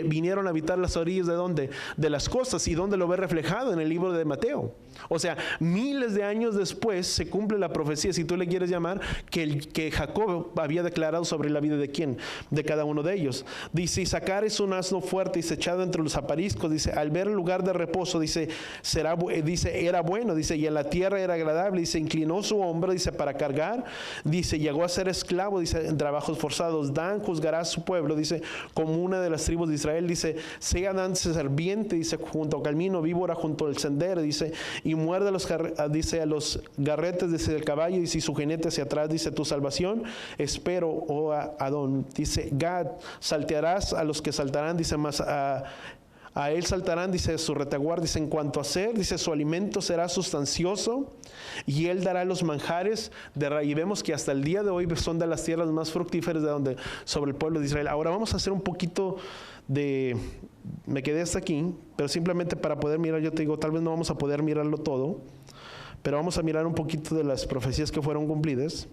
vinieron a habitar las orillas ¿de dónde? De las costas. ¿Y dónde lo ve reflejado? En el libro de Mateo. O sea, miles de años después se cumple la profecía, si tú le quieres llamar, que Jacob había declarado sobre la vida de quién, de cada uno de ellos. Dice, Isaacar es un asno fuerte y se echado entre los apriscos, dice, al ver el lugar de reposo, dice, era bueno, dice, y en la tierra era agradable, dice, inclinó su hombro, dice, para cargar, dice, llegó a ser esclavo, dice, en trabajos forzados. Dan juzgará a su pueblo, dice, como una de las tribus de Israel, dice, sea Dan serpiente, dice, junto al camino, víbora junto al sendero, dice, y muerde a los garretes, dice, del caballo, dice, y su jinete hacia atrás, dice, tu salvación espero, oh Adón. Dice, Gad, saltearás a los que saltarán, dice, más a A él saltarán, dice, su retaguardia, dice, en cuanto a ser, dice, su alimento será sustancioso y él dará los manjares y vemos que hasta el día de hoy son de las tierras más fructíferas sobre el pueblo de Israel. Ahora vamos a hacer un poquito me quedé hasta aquí, pero simplemente para poder mirar, yo te digo, tal vez no vamos a poder mirarlo todo, pero vamos a mirar un poquito de las profecías que fueron cumplidas.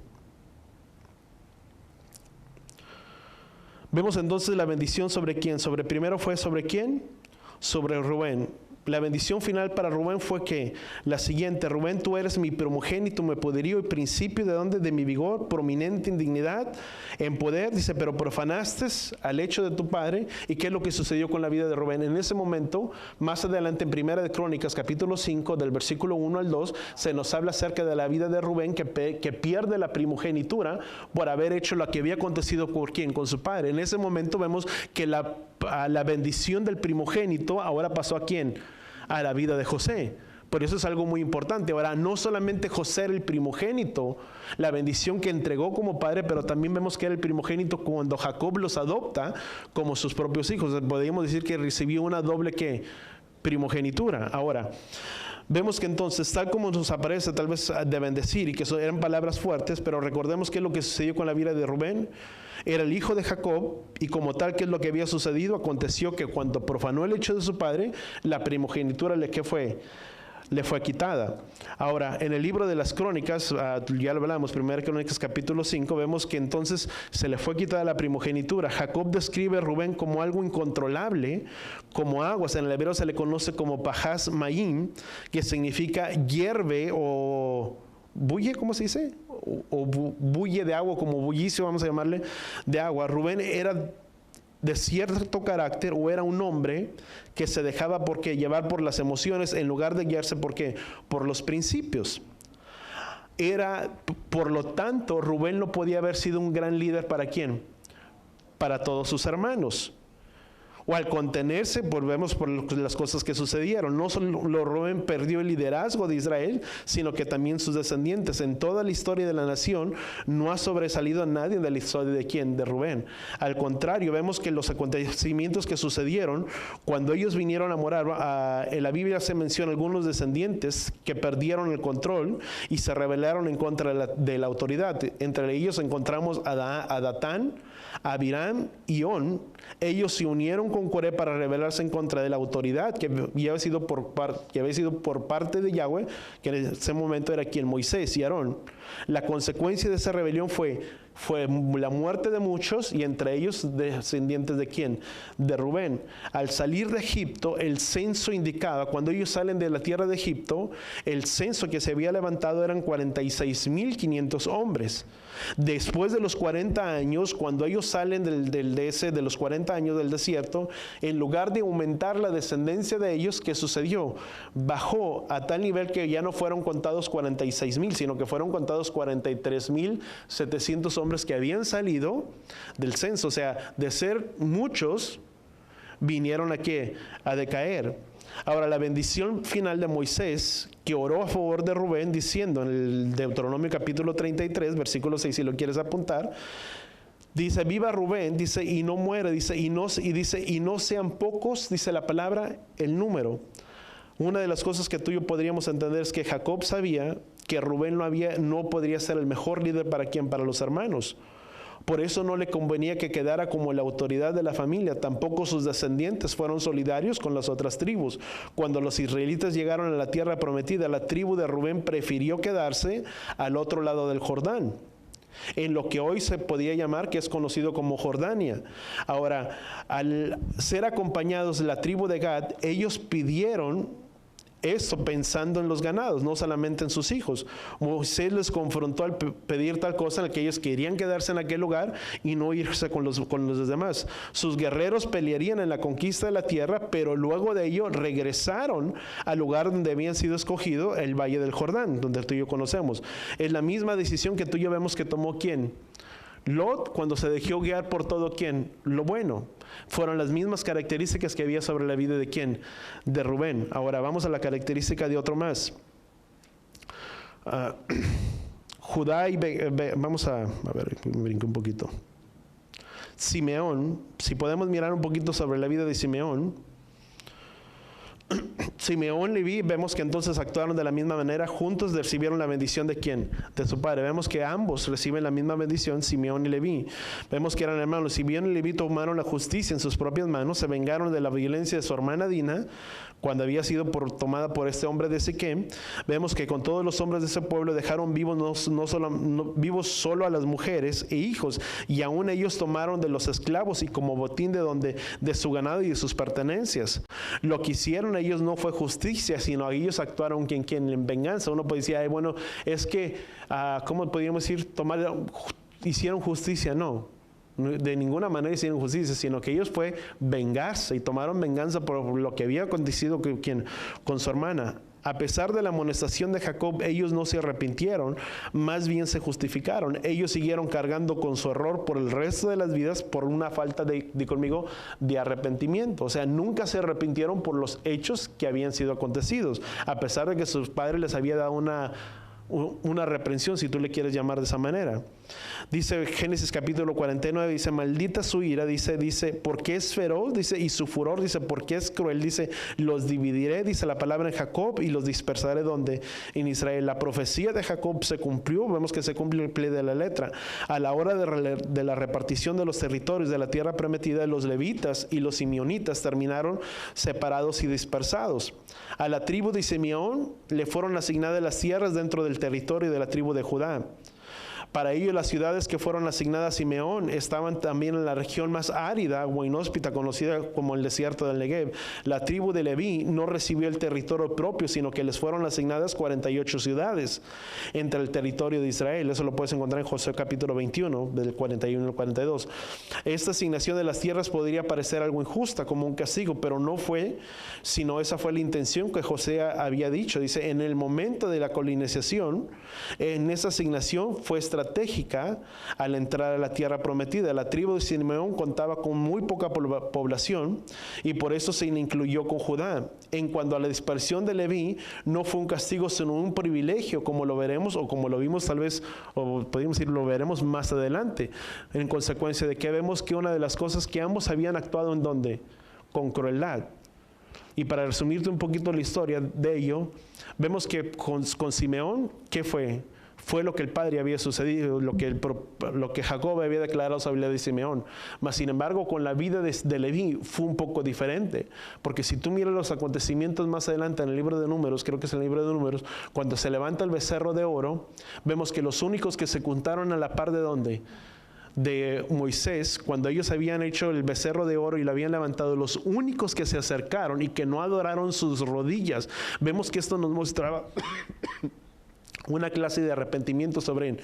Vemos entonces la bendición sobre quién. Primero fue sobre quién, sobre Rubén. La bendición final para Rubén fue que la siguiente: Rubén, tú eres mi primogénito, mi poderío y principio de mi vigor, prominente en dignidad, en poder, dice, pero profanaste al hecho de tu padre. ¿Y qué es lo que sucedió con la vida de Rubén? En ese momento, más adelante en Primera de Crónicas, capítulo 5, del versículo 1 al 2, se nos habla acerca de la vida de Rubén, que pierde la primogenitura por haber hecho lo que había acontecido con quién, con su padre. En ese momento vemos que la bendición del primogénito ahora pasó a quién, a la vida de José. Por eso es algo muy importante. Ahora, no solamente José era el primogénito, la bendición que entregó como padre, pero también vemos que era el primogénito cuando Jacob los adopta como sus propios hijos. Podríamos decir que recibió una doble primogenitura. Ahora, vemos que entonces, tal como nos aparece tal vez de bendecir, y que eran palabras fuertes, pero recordemos qué es lo que sucedió con la vida de Rubén. Era el hijo de Jacob, y como tal, ¿qué es lo que había sucedido? Aconteció que cuando profanó el hecho de su padre, la primogenitura le fue quitada. Ahora, en el libro de las Crónicas, ya lo hablamos, Primera Crónicas capítulo 5, vemos que entonces se le fue quitada la primogenitura. Jacob describe a Rubén como algo incontrolable, como aguas. En el hebreo se le conoce como Pahas Mayim, que significa hierve o bulle, ¿cómo se dice? O bulle de agua, como bullicio, vamos a llamarle, de agua. Rubén era de cierto carácter, o era un hombre que se dejaba llevar por las emociones en lugar de guiarse por los principios. Por lo tanto, Rubén no podía haber sido un gran líder. ¿Para quién? Para todos sus hermanos. O al contenerse, volvemos por las cosas que sucedieron. No solo Rubén perdió el liderazgo de Israel, sino que también sus descendientes. En toda la historia de la nación no ha sobresalido a nadie de la historia de quién, de Rubén. Al contrario, vemos que los acontecimientos que sucedieron cuando ellos vinieron a morar, en la Biblia se menciona algunos descendientes que perdieron el control y se rebelaron en contra de la autoridad. Entre ellos encontramos a Datán, a Abiram y On. Ellos se unieron con Coré para rebelarse en contra de la autoridad que había sido por parte de Yahweh, que en ese momento era quien, Moisés y Aarón. La consecuencia de esa rebelión fue la muerte de muchos, y entre ellos descendientes de quién, de Rubén. Al salir de Egipto, el censo indicaba, cuando ellos salen de la tierra de Egipto, el censo que se había levantado eran 46,500 hombres. Después de los 40 años, cuando ellos salen de los 40 años del desierto, en lugar de aumentar la descendencia de ellos, ¿qué sucedió? Bajó a tal nivel que ya no fueron contados 46,000, sino que fueron contados 43,700 hombres que habían salido del censo. O sea, de ser muchos, vinieron a decaer. Ahora, la bendición final de Moisés, que oró a favor de Rubén, diciendo en el Deuteronomio capítulo 33, versículo 6, si lo quieres apuntar, dice: viva Rubén, dice, y no muere, dice, y no sean pocos, dice la palabra, el número. Una de las cosas que tú y yo podríamos entender es que Jacob sabía que Rubén no podría ser el mejor líder. ¿Para quién? Para los hermanos. Por eso no le convenía que quedara como la autoridad de la familia. Tampoco sus descendientes fueron solidarios con las otras tribus. Cuando los israelitas llegaron a la tierra prometida, la tribu de Rubén prefirió quedarse al otro lado del Jordán, en lo que hoy se podía llamar, que es conocido como Jordania. Ahora, al ser acompañados de la tribu de Gad, ellos pidieron eso pensando en los ganados, no solamente en sus hijos. Moisés les confrontó al pedir tal cosa, en la que ellos querían quedarse en aquel lugar y no irse con los demás. Sus guerreros pelearían en la conquista de la tierra, pero luego de ello regresaron al lugar donde habían sido escogido, el Valle del Jordán, donde tú y yo conocemos. Es la misma decisión que tú y yo vemos que tomó ¿quién? Lot, cuando se dejó guiar por todo ¿quién? Lo bueno. Fueron las mismas características que había sobre la vida de ¿quién? De Rubén. Ahora vamos a la característica de otro más. Judá y vamos a ver, me brinco un poquito. Simeón, si podemos mirar un poquito sobre la vida de Simeón. Simeón y Leví, vemos que entonces actuaron de la misma manera, juntos recibieron la bendición de ¿quién? De su padre. Vemos que ambos reciben la misma bendición, Simeón y Leví. Vemos que eran hermanos. Simeón y Leví tomaron la justicia en sus propias manos, se vengaron de la violencia de su hermana Dina, cuando había sido tomada por este hombre de Siquem. Vemos que con todos los hombres de ese pueblo dejaron vivos vivos solo a las mujeres e hijos, y aún ellos tomaron de los esclavos y como botín de su ganado y de sus pertenencias. Lo que hicieron ellos no fue justicia, sino ellos actuaron en venganza. Uno puede decir, bueno, es que, ¿cómo podríamos decir? Hicieron justicia. No, de ninguna manera hicieron justicia, sino que ellos fue vengarse y tomaron venganza por lo que había acontecido con su hermana. A pesar de la amonestación de Jacob, ellos no se arrepintieron, más bien se justificaron. Ellos siguieron cargando con su error por el resto de las vidas por una falta de arrepentimiento. O sea, nunca se arrepintieron por los hechos que habían sido acontecidos, a pesar de que sus padres les había dado una reprensión, si tú le quieres llamar de esa manera. Dice Génesis capítulo 49, dice, maldita su ira, dice, porque es feroz, dice, y su furor, dice, porque es cruel, dice, los dividiré, dice la palabra en Jacob, y los dispersaré donde en Israel. La profecía de Jacob se cumplió, vemos que se cumple el pie de la letra. A la hora de la repartición de los territorios de la tierra prometida, los levitas y los simeonitas terminaron separados y dispersados. A la tribu de Simeón le fueron asignadas las tierras dentro del territorio de la tribu de Judá. Para ello, las ciudades que fueron asignadas a Simeón estaban también en la región más árida o inhóspita, conocida como el desierto del Negev. La tribu de Leví no recibió el territorio propio, sino que les fueron asignadas 48 ciudades entre el territorio de Israel. Eso lo puedes encontrar en Josué capítulo 21, del 41 al 42. Esta asignación de las tierras podría parecer algo injusta, como un castigo, pero no fue, sino esa fue la intención que José había dicho. Dice, en el momento de la colonización, en esa asignación fue estratégica al entrar a la tierra prometida. La tribu de Simeón contaba con muy poca población y por eso se incluyó con Judá. En cuanto a la dispersión de Leví, no fue un castigo sino un privilegio, como lo veremos o como lo vimos tal vez, o podríamos decir lo veremos más adelante, en consecuencia de que vemos que una de las cosas que ambos habían actuado en donde, con crueldad. Y para resumirte un poquito la historia de ello, vemos que con Simeón, ¿qué fue? Fue lo que el padre había sucedido, lo que Jacob había declarado sobre la vida de Simeón. Mas, sin embargo, con la vida de Leví fue un poco diferente. Porque si tú miras los acontecimientos más adelante en el libro de Números, creo que es el libro de Números, cuando se levanta el becerro de oro, vemos que los únicos que se juntaron a la par de ¿dónde? De Moisés, cuando ellos habían hecho el becerro de oro y lo habían levantado, los únicos que se acercaron y que no adoraron sus rodillas. Vemos que esto nos mostraba una clase de arrepentimiento sobre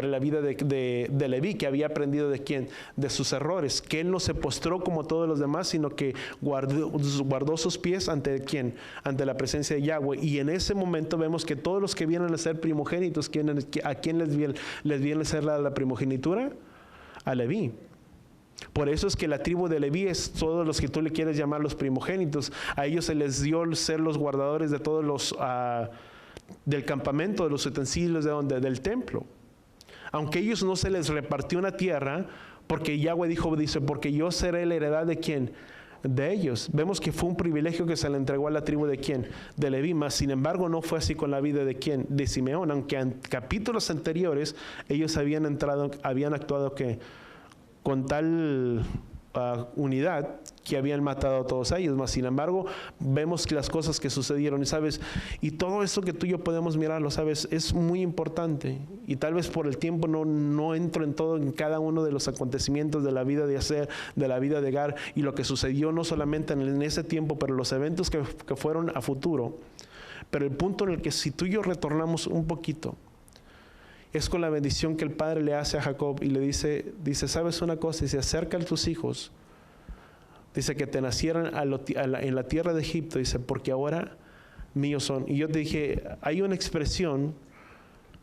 la vida de Leví, que había aprendido de quién, de sus errores, que él no se postró como todos los demás, sino que guardó sus pies ante quién, ante la presencia de Yahweh. Y en ese momento vemos que todos los que vienen a ser primogénitos, ¿a quién les viene a ser la primogenitura? A Leví. Por eso es que la tribu de Leví es todos los que tú le quieres llamar los primogénitos. A ellos se les dio ser los guardadores de todos los del campamento, de los utensilios del templo. Aunque ellos no se les repartió una tierra, porque Yahweh dice, porque yo seré la heredad de quién, de ellos. Vemos que fue un privilegio que se le entregó a la tribu de quién, de Leví. Mas sin embargo no fue así con la vida de quién, de Simeón, aunque en capítulos anteriores ellos habían actuado que con tal unidad que habían matado a todos ellos. Mas sin embargo vemos que las cosas que sucedieron, y todo eso que tú y yo podemos mirarlo, es muy importante, y tal vez por el tiempo no entro en cada uno de los acontecimientos de la vida de Aser, de la vida de Agar, y lo que sucedió no solamente en ese tiempo, pero los eventos que fueron a futuro. Pero el punto en el que si tú y yo retornamos un poquito, es con la bendición que el padre le hace a Jacob y le dice, ¿sabes una cosa? Dice, acerca a tus hijos, dice, que te nacieran en la tierra de Egipto, dice, porque ahora míos son. Y yo te dije, hay una expresión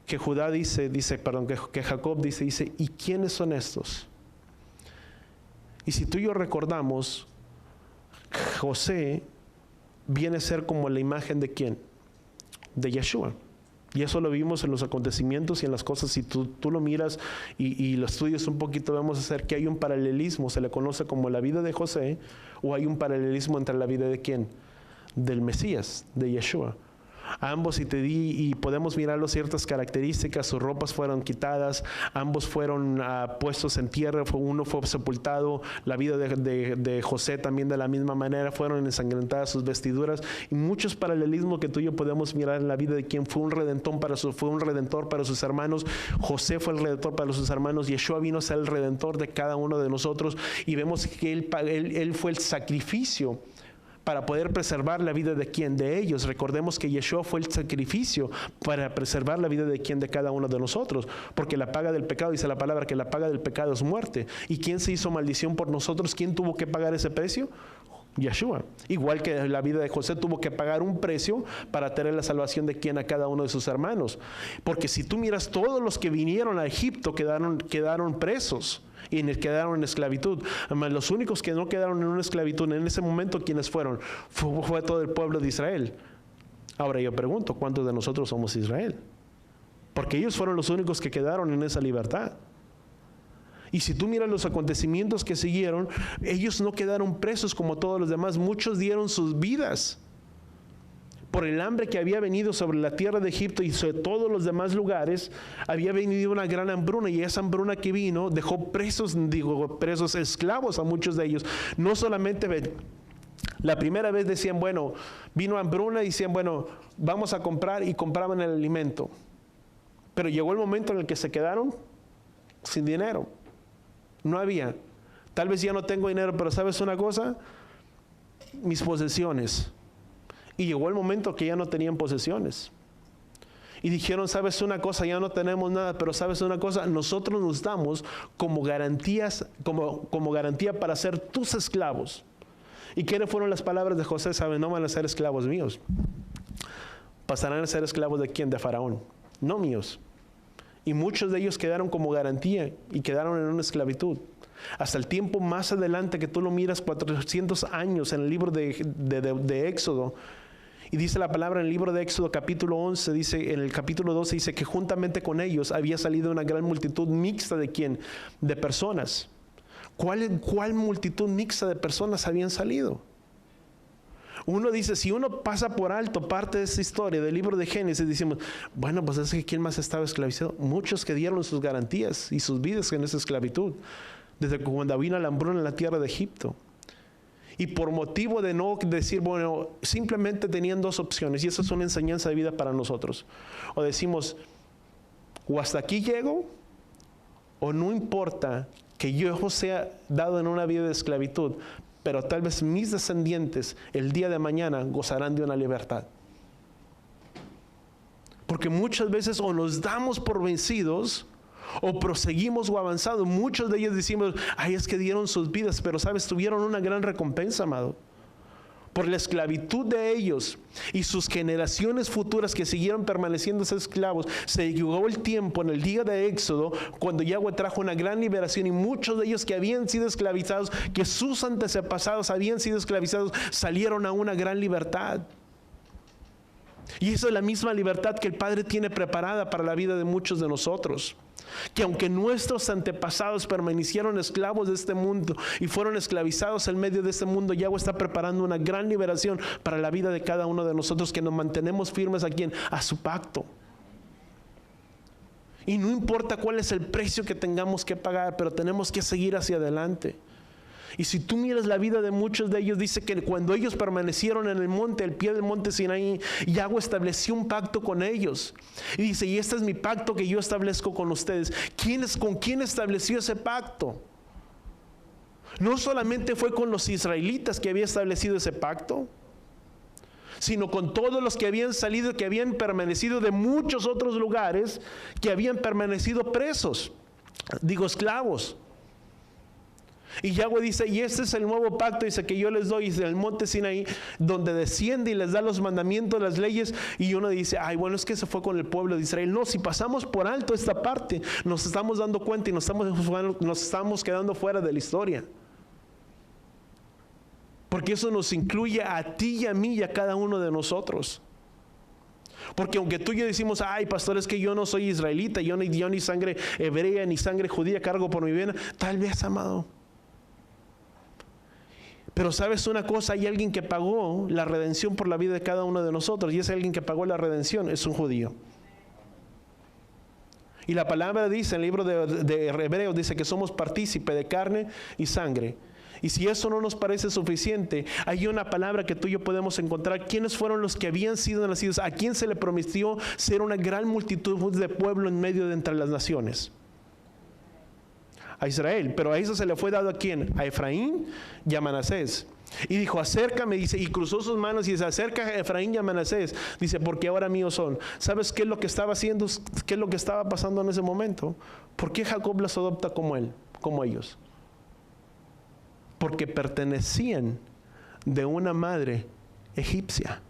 que que Jacob dice, ¿y quiénes son estos? Y si tú y yo recordamos, José viene a ser como la imagen de ¿quién? De Yeshua. Y eso lo vimos en los acontecimientos y en las cosas. Si tú lo miras y lo estudias un poquito, vamos a hacer que hay un paralelismo. Se le conoce como la vida de José, o hay un paralelismo entre la vida de ¿quién? del Mesías, de Yeshua. Ambos, y podemos mirarlo, ciertas características, sus ropas fueron quitadas, ambos fueron puestos en tierra, uno fue sepultado, la vida de José también de la misma manera, fueron ensangrentadas sus vestiduras, y muchos paralelismos que tú y yo podemos mirar en la vida de quien fue un redentor para sus hermanos. José fue el redentor para sus hermanos, Yeshua vino a ser el redentor de cada uno de nosotros, y vemos que él fue el sacrificio para poder preservar la vida de quién, de ellos. Recordemos que Yeshua fue el sacrificio para preservar la vida de quién, de cada uno de nosotros, porque la paga del pecado, dice la palabra, que la paga del pecado es muerte. ¿Y quién se hizo maldición por nosotros? ¿Quién tuvo que pagar ese precio? Yeshua. Igual que la vida de José tuvo que pagar un precio para tener la salvación de quien, a cada uno de sus hermanos. Porque si tú miras, todos los que vinieron a Egipto quedaron presos y quedaron en esclavitud. Además, los únicos que no quedaron en una esclavitud en ese momento, ¿quiénes fueron? Fue todo el pueblo de Israel. Ahora yo pregunto, ¿cuántos de nosotros somos Israel? Porque ellos fueron los únicos que quedaron en esa libertad. Y si tú miras los acontecimientos que siguieron, ellos no quedaron presos como todos los demás. Muchos dieron sus vidas por el hambre que había venido sobre la tierra de Egipto y sobre todos los demás lugares. Había venido una gran hambruna, y esa hambruna que vino dejó presos esclavos a muchos de ellos. No solamente la primera vez decían, bueno, vino hambruna y decían, bueno, vamos a comprar, y compraban el alimento. Pero llegó el momento en el que se quedaron sin dinero. No había. Tal vez ya no tengo dinero, pero ¿sabes una cosa? Mis posesiones. Y llegó el momento que ya no tenían posesiones. Y dijeron, ¿sabes una cosa? Ya no tenemos nada, pero ¿sabes una cosa? Nosotros nos damos como garantías, como garantía para ser tus esclavos. ¿Y quiénes fueron las palabras de José? ¿Saben? No van a ser esclavos míos. Pasarán a ser esclavos de quién? De Faraón, no míos. Y muchos de ellos quedaron como garantía y quedaron en una esclavitud. Hasta el tiempo más adelante que tú lo miras, 400 años en el libro de Éxodo. Y dice la palabra en el libro de Éxodo capítulo 11, dice, en el capítulo 12 dice que juntamente con ellos había salido una gran multitud mixta de quién, de personas. ¿Cuál multitud mixta de personas habían salido? Uno dice, si uno pasa por alto parte de esta historia del libro de Génesis, decimos, bueno, pues es que ¿quién más estaba esclavizado? Muchos que dieron sus garantías y sus vidas en esa esclavitud, desde cuando vino la hambruna en la tierra de Egipto. Y por motivo de no decir, bueno, simplemente tenían dos opciones, y eso es una enseñanza de vida para nosotros. O decimos, o hasta aquí llego, o no importa que yo sea dado en una vida de esclavitud, pero tal vez mis descendientes el día de mañana gozarán de una libertad. Porque muchas veces o nos damos por vencidos, o proseguimos o avanzando. Muchos de ellos decimos, ay, es que dieron sus vidas, pero sabes, tuvieron una gran recompensa, amado. Por la esclavitud de ellos y sus generaciones futuras que siguieron permaneciendo esclavos, se llegó el tiempo en el día de Éxodo, cuando Yahweh trajo una gran liberación, y muchos de ellos que habían sido esclavizados, que sus antepasados habían sido esclavizados, salieron a una gran libertad. Y esa es la misma libertad que el Padre tiene preparada para la vida de muchos de nosotros. Que aunque nuestros antepasados permanecieron esclavos de este mundo y fueron esclavizados en medio de este mundo, Yahweh está preparando una gran liberación para la vida de cada uno de nosotros, que nos mantenemos firmes aquí a su pacto. Y no importa cuál es el precio que tengamos que pagar, pero tenemos que seguir hacia adelante. Y si tú miras la vida de muchos de ellos, dice que cuando ellos permanecieron en el monte, al pie del monte Sinaí, Yahweh estableció un pacto con ellos. Y dice, y este es mi pacto que yo establezco con ustedes. ¿Con quién estableció ese pacto? No solamente fue con los israelitas que había establecido ese pacto, sino con todos los que habían salido, que habían permanecido de muchos otros lugares, que habían permanecido presos, esclavos. Y Yahweh dice, y este es el nuevo pacto, dice, que yo les doy desde el monte Sinaí, donde desciende y les da los mandamientos, las leyes. Y uno dice, ay, bueno, es que se fue con el pueblo de Israel. No, si pasamos por alto esta parte, nos estamos dando cuenta y nos estamos quedando fuera de la historia. Porque eso nos incluye a ti y a mí y a cada uno de nosotros. Porque aunque tú y yo decimos, ay, pastor, es que yo no soy israelita, yo ni sangre hebrea ni sangre judía cargo por mi vena, tal vez, amado. Pero sabes una cosa, hay alguien que pagó la redención por la vida de cada uno de nosotros, y ese alguien que pagó la redención es un judío. Y la palabra dice en el libro de Hebreos, dice que somos partícipe de carne y sangre. Y si eso no nos parece suficiente, hay una palabra que tú y yo podemos encontrar. ¿Quiénes fueron los que habían sido nacidos? ¿A quién se le prometió ser una gran multitud de pueblo en medio de entre las naciones? A Israel. Pero a eso se le fue dado ¿a quién? A Efraín y a Manasés. Y dijo, acércame, dice, y cruzó sus manos y dice, acerca a Efraín y a Manasés, dice, porque ahora míos son. ¿Sabes qué es lo que estaba haciendo? ¿Qué es lo que estaba pasando en ese momento? ¿Por qué Jacob los adopta como él, como ellos? Porque pertenecían de una madre egipcia.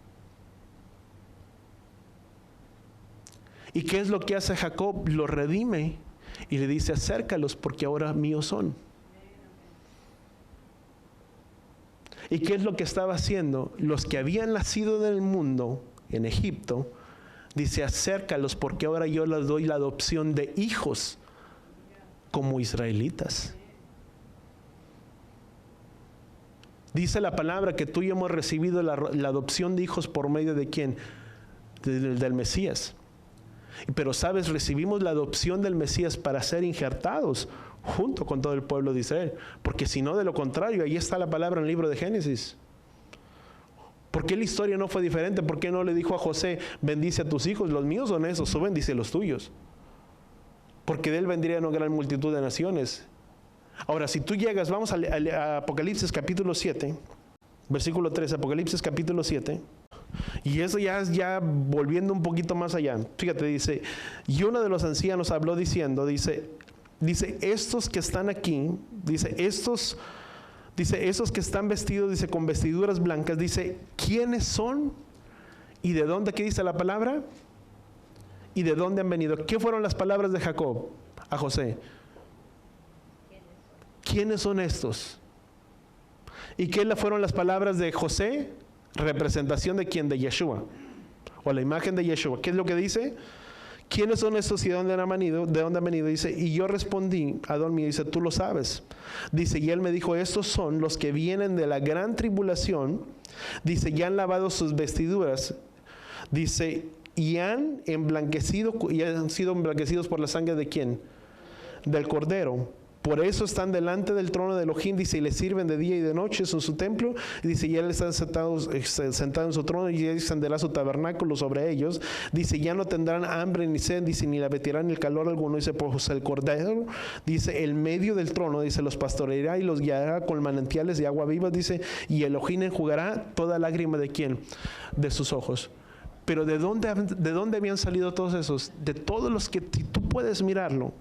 ¿Y qué es lo que hace Jacob? Los redime y le dice, acércalos porque ahora míos son. ¿Y qué es lo que estaba haciendo? Los que habían nacido del mundo en Egipto, dice, acércalos porque ahora yo les doy la adopción de hijos como israelitas. Dice la palabra que tú y yo hemos recibido la adopción de hijos por medio de ¿quién? Del Mesías. Pero sabes, recibimos la adopción del Mesías para ser injertados junto con todo el pueblo de Israel, porque si no, de lo contrario, ahí está la palabra en el libro de Génesis. ¿Por qué la historia no fue diferente? ¿Por qué no le dijo a José, bendice a tus hijos? Los míos son esos, tú bendice los tuyos, porque de él vendría una gran multitud de naciones. Ahora, si tú llegas, vamos a Apocalipsis capítulo 7, versículo 3, Apocalipsis capítulo 7, y eso ya volviendo un poquito más allá. Fíjate, dice, y uno de los ancianos habló diciendo, dice, estos que están aquí, dice, esos que están vestidos, dice, con vestiduras blancas, dice, ¿quiénes son? ¿Y de dónde? ¿Qué dice la palabra? ¿Y de dónde han venido? ¿Qué fueron las palabras de Jacob a José? ¿Quiénes son estos? ¿Y qué fueron las palabras de José? Representación de quién, de Yeshua, o la imagen de Yeshua. ¿Qué es lo que dice? ¿Quiénes son estos y de dónde han venido? ¿De dónde han venido? Dice, y yo respondí a Adón mío, dice, tú lo sabes. Dice, y él me dijo, estos son los que vienen de la gran tribulación, dice, y han lavado sus vestiduras, dice, y han sido emblanquecidos por la sangre de quién? Del Cordero. Por eso están delante del trono de Elohim, dice, y le sirven de día y de noche en su templo. Y dice, y él está sentado en su trono, y él extenderá su tabernáculo sobre ellos. Dice, ya no tendrán hambre ni sed, dice, ni la vestirán el calor alguno. Dice, pues el Cordero, dice, el medio del trono, dice, los pastoreará y los guiará con manantiales de agua viva, dice, y Elohim enjugará toda lágrima de quién, de sus ojos. Pero ¿de dónde habían salido todos esos? De todos los que, si tú puedes mirarlo,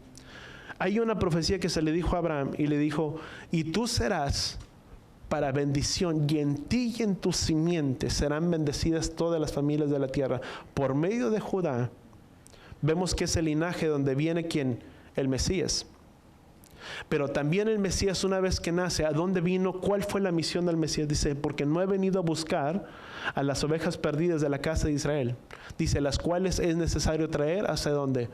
hay una profecía que se le dijo a Abraham y le dijo, y tú serás para bendición, y en ti y en tu simiente serán bendecidas todas las familias de la tierra. Por medio de Judá, vemos que es el linaje donde viene ¿quién? El Mesías. Pero también el Mesías, una vez que nace, ¿a dónde vino? ¿Cuál fue la misión del Mesías? Dice, porque no he venido a buscar a las ovejas perdidas de la casa de Israel. Dice, las cuales es necesario traer ¿hacia dónde?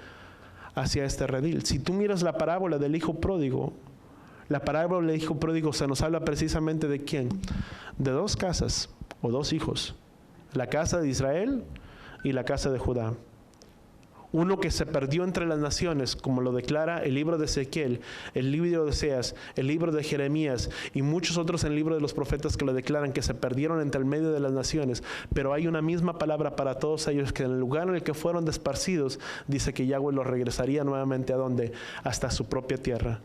Hacia este redil. Si tú miras la parábola del hijo pródigo, la parábola del hijo pródigo se nos habla precisamente de quién, de dos casas o dos hijos, la casa de Israel y la casa de Judá. Uno que se perdió entre las naciones, como lo declara el libro de Ezequiel, el libro de Oseas, el libro de Jeremías y muchos otros en el libro de los profetas que lo declaran, que se perdieron entre el medio de las naciones. Pero hay una misma palabra para todos ellos, que en el lugar en el que fueron esparcidos, dice que Yahweh los regresaría nuevamente ¿a dónde? Hasta su propia tierra.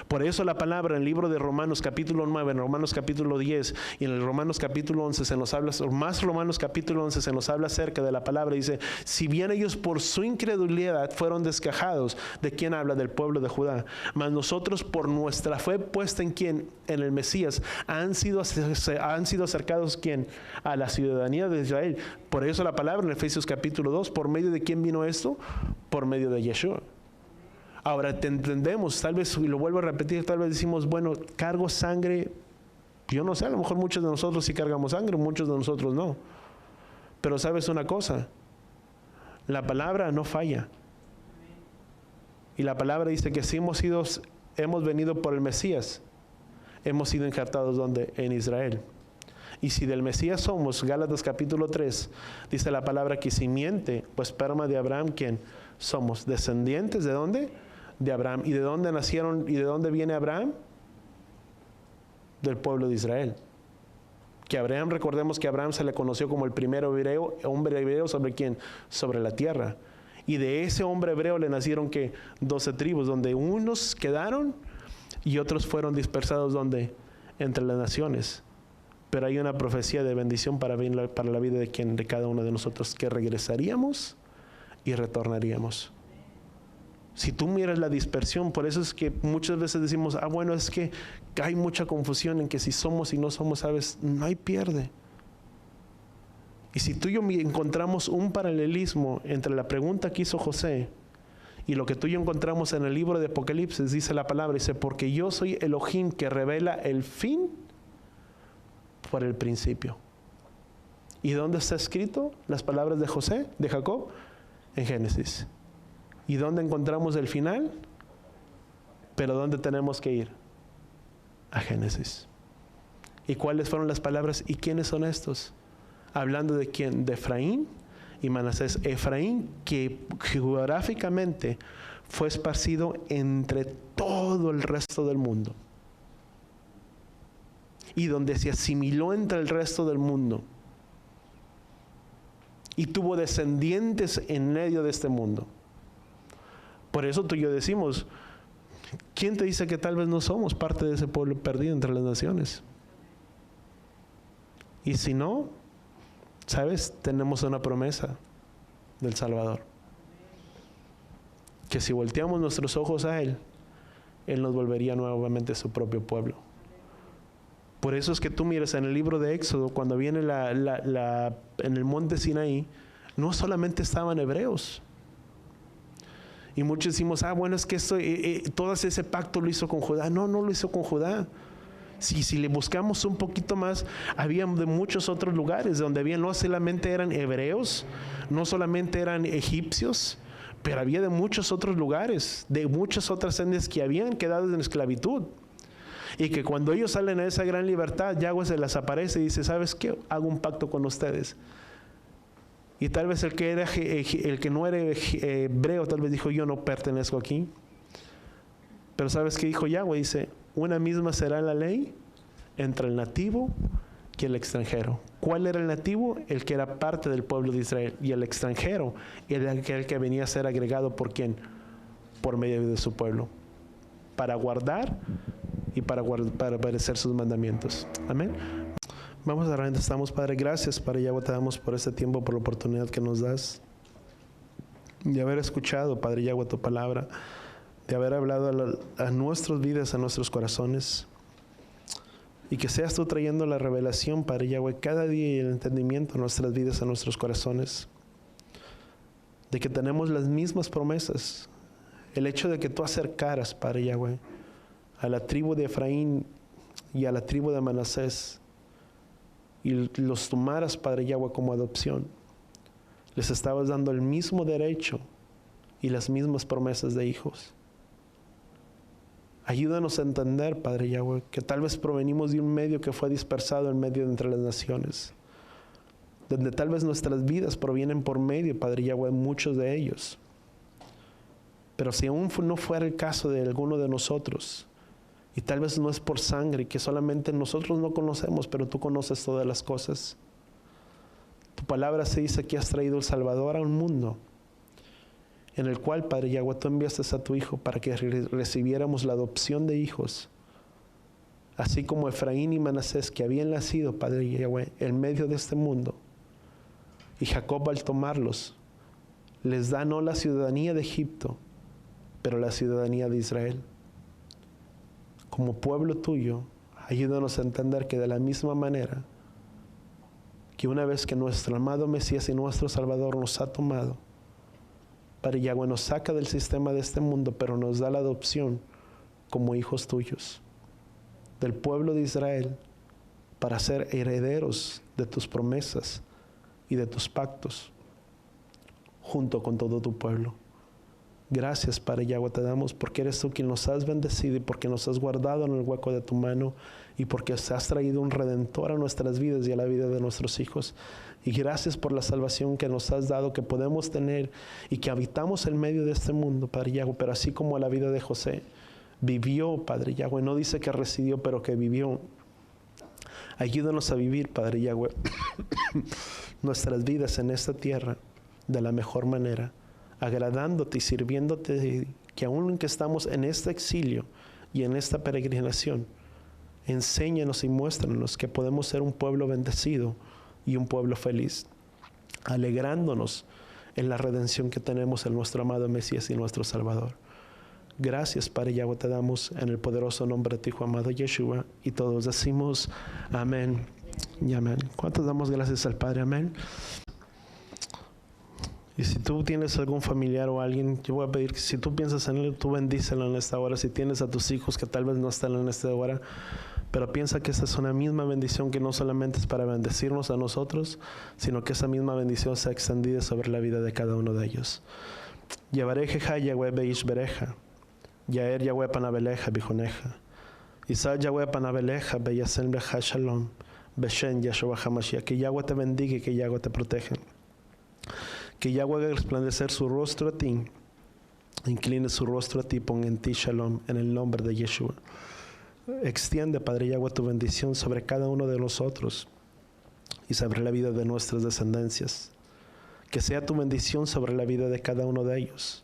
Por eso la palabra en el libro de Romanos capítulo 9, en Romanos capítulo 10 y en el Romanos capítulo 11 se nos habla, más Romanos capítulo 11 se nos habla acerca de la palabra. Dice, si bien ellos por su incredulidad fueron descajados, ¿de quién habla? Del pueblo de Judá. Mas nosotros por nuestra fe puesta en quién, en el Mesías, han sido acercados ¿quién? A la ciudadanía de Israel. Por eso la palabra en Efesios capítulo 2, ¿por medio de quién vino esto? Por medio de Yeshua. Ahora te entendemos, tal vez, y lo vuelvo a repetir, tal vez decimos, bueno, cargo sangre, yo no sé, a lo mejor muchos de nosotros sí cargamos sangre, muchos de nosotros no. Pero sabes una cosa, la palabra no falla. Y la palabra dice que si hemos venido por el Mesías, hemos sido injertados ¿dónde? En Israel. Y si del Mesías somos, Gálatas capítulo 3, dice la palabra que simiente o esperma de Abraham, ¿quién? Somos descendientes ¿de dónde? De Abraham. ¿Y de dónde nacieron y de dónde viene Abraham? Del pueblo de Israel. Que Abraham, recordemos que Abraham se le conoció como el primer hebreo, hombre hebreo, ¿sobre quién? Sobre la tierra. Y de ese hombre hebreo le nacieron ¿qué? 12 tribus, donde unos quedaron y otros fueron dispersados ¿dónde? Entre las naciones. Pero hay una profecía de bendición para la vida de quien, de cada uno de nosotros, que regresaríamos y retornaríamos. Si tú miras la dispersión, por eso es que muchas veces decimos, bueno, es que hay mucha confusión en que si somos y no somos, ¿sabes? No hay pierde. Y si tú y yo encontramos un paralelismo entre la pregunta que hizo José y lo que tú y yo encontramos en el libro de Apocalipsis, dice la palabra, dice, porque yo soy Elohim que revela el fin por el principio. ¿Y dónde está escrito las palabras de José, de Jacob? En Génesis. ¿Y dónde encontramos el final? Pero ¿dónde tenemos que ir? A Génesis. ¿Y cuáles fueron las palabras? ¿Y quiénes son estos? Hablando de quién, de Efraín y Manasés. Efraín, que geográficamente fue esparcido entre todo el resto del mundo. Y donde se asimiló entre el resto del mundo. Y tuvo descendientes en medio de este mundo. Por eso tú y yo decimos, ¿quién te dice que tal vez no somos parte de ese pueblo perdido entre las naciones? Y si no, ¿sabes? Tenemos una promesa del Salvador. Que si volteamos nuestros ojos a Él, Él nos volvería nuevamente a su propio pueblo. Por eso es que tú miras en el libro de Éxodo, cuando viene en el monte Sinaí, no solamente estaban hebreos. Y muchos decimos, bueno, es que todo ese pacto lo hizo con Judá. No, no lo hizo con Judá. Si le buscamos un poquito más, había de muchos otros lugares donde había, no solamente eran hebreos, no solamente eran egipcios, pero había de muchos otros lugares, de muchas otras etnias que habían quedado en esclavitud. Y que cuando ellos salen a esa gran libertad, Yahweh se las aparece y dice, ¿sabes qué? Hago un pacto con ustedes. Y tal vez el que no era hebreo, tal vez dijo, yo no pertenezco aquí. Pero ¿sabes qué dijo Yahweh? Dice, una misma será la ley entre el nativo y el extranjero. ¿Cuál era el nativo? El que era parte del pueblo de Israel. Y el extranjero era aquel que venía a ser agregado ¿por quién? Por medio de su pueblo. Para guardar y para obedecer sus mandamientos. Amén. Vamos a orar. Estamos, Padre, gracias, Padre Yahweh, te damos por este tiempo, por la oportunidad que nos das de haber escuchado, Padre Yahweh, tu palabra, de haber hablado a nuestras vidas, a nuestros corazones, y que seas tú trayendo la revelación, Padre Yahweh, cada día y el entendimiento a nuestras vidas, a nuestros corazones, de que tenemos las mismas promesas. El hecho de que tú acercaras, Padre Yahweh, a la tribu de Efraín y a la tribu de Manasés, y los tomaras, Padre Yahweh, como adopción, les estabas dando el mismo derecho y las mismas promesas de hijos. Ayúdanos a entender, Padre Yahweh, que tal vez provenimos de un medio que fue dispersado en medio de entre las naciones, donde tal vez nuestras vidas provienen por medio, Padre Yahweh, muchos de ellos. Pero si aún no fuera el caso de alguno de nosotros, y tal vez no es por sangre, que solamente nosotros no conocemos, pero tú conoces todas las cosas. Tu palabra se dice que has traído el Salvador a un mundo en el cual, Padre Yahweh, tú enviaste a tu Hijo para que recibiéramos la adopción de hijos, así como Efraín y Manasés, que habían nacido, Padre Yahweh, en medio de este mundo. Y Jacob, al tomarlos, les da no la ciudadanía de Egipto, pero la ciudadanía de Israel. Como pueblo tuyo, ayúdanos a entender que de la misma manera que una vez que nuestro amado Mesías y nuestro Salvador nos ha tomado, Padre Yahweh, nos saca del sistema de este mundo, pero nos da la adopción como hijos tuyos, del pueblo de Israel, para ser herederos de tus promesas y de tus pactos, junto con todo tu pueblo. Gracias, Padre Yahweh, te damos porque eres tú quien nos has bendecido y porque nos has guardado en el hueco de tu mano y porque has traído un redentor a nuestras vidas y a la vida de nuestros hijos. Y gracias por la salvación que nos has dado, que podemos tener y que habitamos en medio de este mundo, Padre Yahweh. Pero así como la vida de José vivió, Padre Yahweh, no dice que residió, pero que vivió. Ayúdanos a vivir, Padre Yahweh, nuestras vidas en esta tierra de la mejor manera, agradándote y sirviéndote, que aun que estamos en este exilio y en esta peregrinación, enséñanos y muéstranos que podemos ser un pueblo bendecido y un pueblo feliz, alegrándonos en la redención que tenemos en nuestro amado Mesías y nuestro Salvador. Gracias, Padre Yahweh, te damos en el poderoso nombre de tu Hijo amado Yeshua, y todos decimos amén y amén. ¿Cuántos damos gracias al Padre? Amén. Y si tú tienes algún familiar o alguien, yo voy a pedir que si tú piensas en él, tú bendícelo en esta hora. Si tienes a tus hijos que tal vez no están en esta hora, pero piensa que esa es una misma bendición que no solamente es para bendecirnos a nosotros, sino que esa misma bendición sea extendida sobre la vida de cada uno de ellos. Yavarejeja Yahweh beish bereja, Yaer Yahweh panabeleja bijoneja, Isa Yahweh panabeleja beyasem beja shalom, Beshen Yahshua HaMashiach. Que Yahweh te bendiga y que Yahweh te proteja. Que Yahweh haga resplandecer su rostro a ti, incline su rostro a ti, ponga en ti shalom, en el nombre de Yeshua. Extiende, Padre Yahweh, tu bendición sobre cada uno de nosotros y sobre la vida de nuestras descendencias. Que sea tu bendición sobre la vida de cada uno de ellos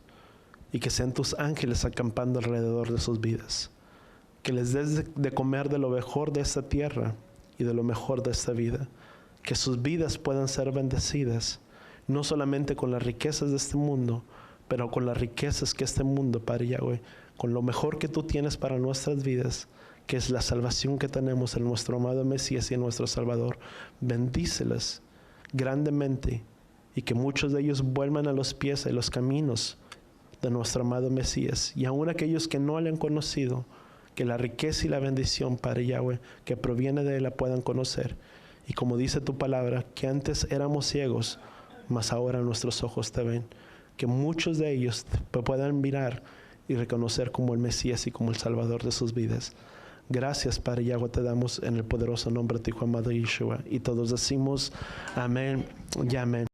y que sean tus ángeles acampando alrededor de sus vidas. Que les des de comer de lo mejor de esta tierra y de lo mejor de esta vida. Que sus vidas puedan ser bendecidas, no solamente con las riquezas de este mundo, pero con las riquezas que este mundo, Padre Yahweh, con lo mejor que tú tienes para nuestras vidas, que es la salvación que tenemos en nuestro amado Mesías y en nuestro Salvador. Bendícelas grandemente y que muchos de ellos vuelvan a los pies y los caminos de nuestro amado Mesías. Y aún aquellos que no le han conocido, que la riqueza y la bendición, Padre Yahweh, que proviene de él, la puedan conocer. Y como dice tu palabra, que antes éramos ciegos, mas ahora nuestros ojos te ven. Que muchos de ellos te puedan mirar y reconocer como el Mesías y como el Salvador de sus vidas. Gracias, Padre Yahweh, te damos en el poderoso nombre de tu Hijo amado Yeshua. Y todos decimos amén y amén.